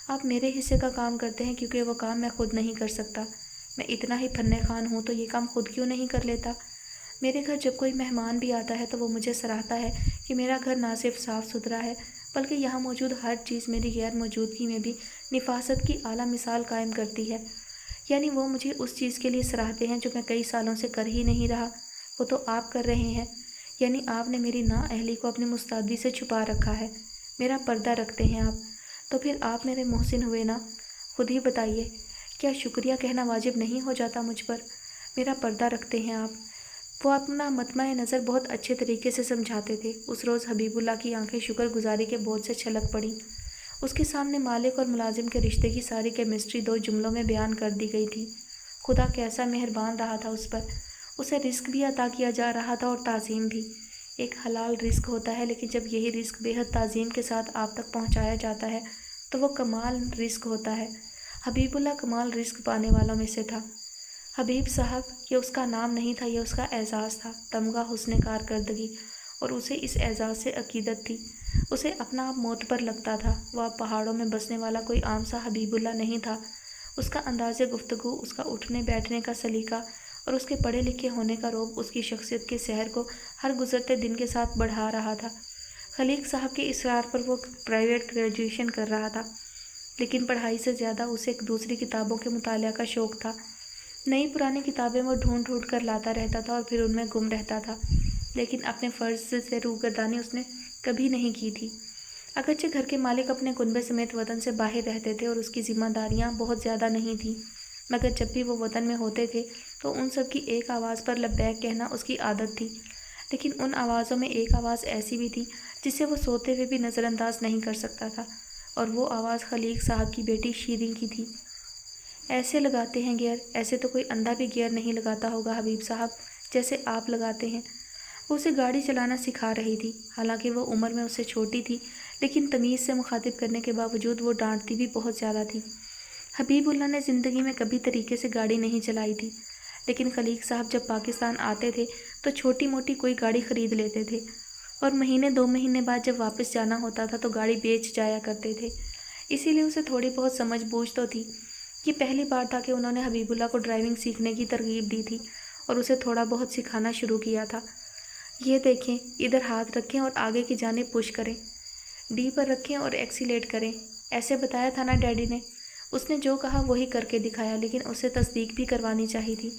आप मेरे हिस्से का काम करते हैं क्योंकि वो काम मैं खुद नहीं कर सकता। मैं इतना ही फन्ने खान हूँ तो ये काम खुद क्यों नहीं कर लेता? मेरे घर जब कोई मेहमान भी आता है तो वो मुझे सराहता है कि मेरा घर ना सिर्फ साफ़ सुथरा है, बल्कि यहाँ मौजूद हर चीज़ मेरी गैर मौजूदगी में भी निफासत की आला मिसाल कायम करती है। यानी वो मुझे उस चीज़ के लिए सराहते हैं जो मैं कई सालों से कर ही नहीं रहा, वो तो आप कर रहे हैं। यानी आपने मेरी नाअहली को अपनी मुस्तैदी से छुपा रखा है, मेरा पर्दा रखते हैं आप। तो फिर आप मेरे मोहसिन हुए ना? खुद ही बताइए, क्या शुक्रिया कहना वाजिब नहीं हो जाता मुझ पर? मेरा पर्दा रखते हैं आप। वो अपना मतमाए नज़र बहुत अच्छे तरीके से समझाते थे। उस रोज़ हबीबुल्लाह की आंखें शुक्रगुजारी के बोझ से छलक पड़ी। उसके सामने मालिक और मुलाजिम के रिश्ते की सारी केमिस्ट्री 2 जुमलों में बयान कर दी गई थी। खुदा कैसा मेहरबान रहा था उस पर। उसे रिस्क भी अता किया जा रहा था और ताज़ीम भी। एक हलाल रिस्क होता है, लेकिन जब यही रिस्क बेहद ताज़ीम के साथ आप तक पहुंचाया जाता है तो वो कमाल रिस्क होता है। हबीबुल्लाह कमाल रिस्क पाने वालों में से था। हबीब साहब, ये उसका नाम नहीं था, ये उसका एजाज़ था, तमगा हुस्न कारकर्दगी, और उसे इस एजाज़ से अकीदत थी। उसे अपना आप मौत पर लगता था। वह अब पहाड़ों में बसने वाला कोई आम सा हबीबुल्लाह नहीं था। उसका अंदाज़े गुफ्तगू, उसका उठने बैठने का सलीका और उसके पढ़े लिखे होने का रोब उसकी शख्सियत के सहर को हर गुजरते दिन के साथ बढ़ा रहा था। खलीक साहब के इसरार पर वो प्राइवेट ग्रेजुएशन कर रहा था, लेकिन पढ़ाई से ज़्यादा उसे एक दूसरी किताबों के मुतालिया का शौक़ था। नई पुरानी किताबें वो ढूंढ ढूंढ कर लाता रहता था और फिर उनमें गुम रहता था, लेकिन अपने फ़र्ज से रूगर्दानी उसने कभी नहीं की थी। अगरचे घर के मालिक अपने कुनबे समेत वतन से बाहर रहते थे और उसकी जिम्मेदारियां बहुत ज़्यादा नहीं थीं, मगर जब भी वो वतन में होते थे तो उन सब की एक आवाज़ पर लब्बैक कहना उसकी आदत थी। लेकिन उन आवाज़ों में एक आवाज़ ऐसी भी थी जिसे वो सोते हुए भी नज़रअंदाज नहीं कर सकता था, और वो आवाज़ खलीक साहब की बेटी शीरीं की थी। ऐसे लगाते हैं गियर, ऐसे तो कोई अंधा भी गियर नहीं लगाता होगा हबीब साहब, जैसे आप लगाते हैं। वो उसे गाड़ी चलाना सिखा रही थी। हालांकि वो उम्र में उससे छोटी थी, लेकिन तमीज़ से मुखातिब करने के बावजूद वो डांटती भी बहुत ज़्यादा थी। हबीबुल्लाह ने ज़िंदगी में कभी तरीके से गाड़ी नहीं चलाई थी, लेकिन खलीक साहब जब पाकिस्तान आते थे तो छोटी मोटी कोई गाड़ी ख़रीद लेते थे, और महीने 2 महीने बाद जब वापस जाना होता था तो गाड़ी बेच जाया करते थे। इसीलिए उसे थोड़ी बहुत समझ बूझ तो थी। ये पहली बार था कि उन्होंने हबीबुल्लाह को ड्राइविंग सीखने की तरगीब दी थी और उसे थोड़ा बहुत सिखाना शुरू किया था। ये देखें, इधर हाथ रखें और आगे की जानिब पुश करें, डी पर रखें और एक्सीलेट करें, ऐसे बताया था ना डैडी ने। उसने जो कहा वही करके दिखाया, लेकिन उसे तस्दीक भी करवानी चाहिए थी।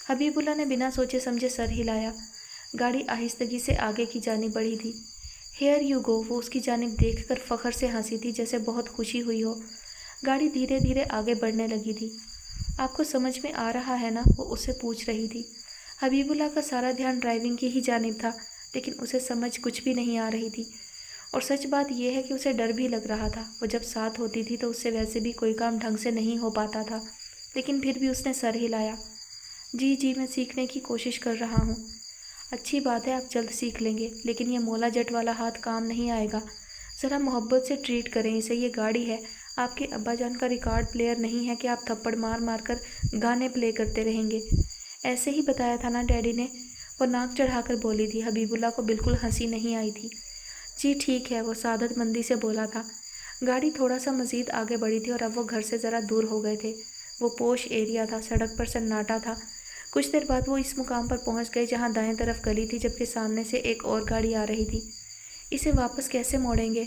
हबीबुल्लाह ने बिना सोचे समझे सर हिलाया। गाड़ी आहिस्तगी से आगे की जानिब बढ़ी थी। ہیئر یو گو، وہ اس کی جانب دیکھ کر فخر سے ہنسی تھی جیسے بہت خوشی ہوئی ہو۔ گاڑی دھیرے دھیرے آگے بڑھنے لگی تھی۔ آپ کو سمجھ میں آ رہا ہے نا؟ وہ اسے پوچھ رہی تھی۔ حبیب اللہ کا سارا دھیان ڈرائیونگ کی ہی جانب تھا، لیکن اسے سمجھ کچھ بھی نہیں آ رہی تھی۔ اور سچ بات یہ ہے کہ اسے ڈر بھی لگ رہا تھا۔ وہ جب ساتھ ہوتی تھی تو اس سے ویسے بھی کوئی کام ڈھنگ سے نہیں ہو پاتا تھا، لیکن پھر بھی اس نے سر ہلایا۔ جی میں سیکھنے کی کوشش کر رہا ہوں۔ اچھی بات ہے، آپ جلد سیکھ لیں گے، لیکن یہ مولا جٹ والا ہاتھ کام نہیں آئے گا۔ ذرا محبت سے ٹریٹ کریں اسے، یہ گاڑی ہے، آپ کے ابا جان کا ریکارڈ پلیئر نہیں ہے کہ آپ تھپڑ مار مار کر گانے پلے کرتے رہیں گے۔ ایسے ہی بتایا تھا نا ڈیڈی نے، وہ ناک چڑھا کر بولی تھی۔ حبیب اللہ کو بالکل ہنسی نہیں آئی تھی۔ جی ٹھیک ہے، وہ سعادت مندی سے بولا تھا۔ گاڑی تھوڑا سا مزید آگے بڑھی تھی اور اب وہ گھر سے ذرا دور ہو گئے تھے۔ وہ پوش ایریا تھا، سڑک پر سناٹا تھا۔ کچھ دیر بعد وہ اس مقام پر پہنچ گئے جہاں دائیں طرف گلی تھی، جبکہ سامنے سے ایک اور گاڑی آ رہی تھی۔ اسے واپس کیسے موڑیں گے؟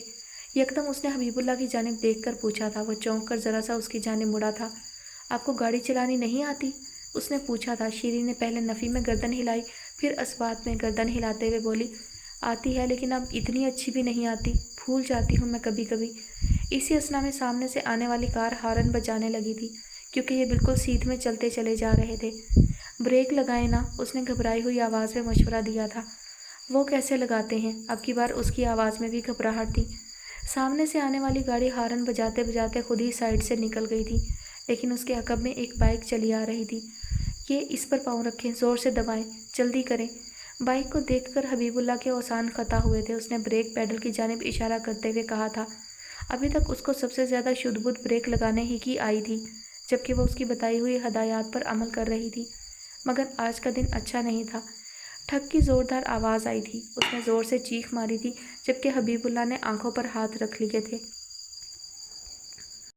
یکدم اس نے حبیب اللہ کی جانب دیکھ کر پوچھا تھا۔ وہ چونک کر ذرا سا اس کی جانب مڑا تھا۔ آپ کو گاڑی چلانی نہیں آتی؟ اس نے پوچھا تھا۔ شیرین نے پہلے نفی میں گردن ہلائی، پھر اثبات میں گردن ہلاتے ہوئے بولی، آتی ہے لیکن اب اتنی اچھی بھی نہیں آتی، بھول جاتی ہوں میں کبھی کبھی۔ اسی اثنا میں سامنے سے آنے والی کار ہارن بجانے لگی تھی، کیونکہ یہ بالکل سیدھ میں چلتے چلے جا رہے تھے۔ بریک لگائیں نا، اس نے گھبرائی ہوئی آواز میں مشورہ دیا تھا۔ وہ کیسے لگاتے ہیں؟ اب کی بار اس کی آواز میں بھی گھبراہٹ تھی۔ سامنے سے آنے والی گاڑی ہارن بجاتے بجاتے خود ہی سائڈ سے نکل گئی تھی، لیکن اس کے عقب میں ایک بائک چلی آ رہی تھی۔ یہ اس پر پاؤں رکھیں، زور سے دبائیں، جلدی کریں۔ بائک کو دیکھ کر حبیب اللہ کے اوسان خطا ہوئے تھے۔ اس نے بریک پیڈل کی جانب اشارہ کرتے ہوئے کہا تھا۔ ابھی تک اس کو سب سے زیادہ شدھ بدھ بریک لگانے ہی کی آئی تھی، جبکہ وہ اس کی بتائی ہوئی ہدایات پر عمل کر رہی تھی، مگر آج کا دن اچھا نہیں تھا۔ ٹھک کی زوردار آواز آئی تھی۔ اس نے زور سے چیخ ماری تھی، جبکہ حبیب اللہ نے آنکھوں پر ہاتھ رکھ لیے تھے۔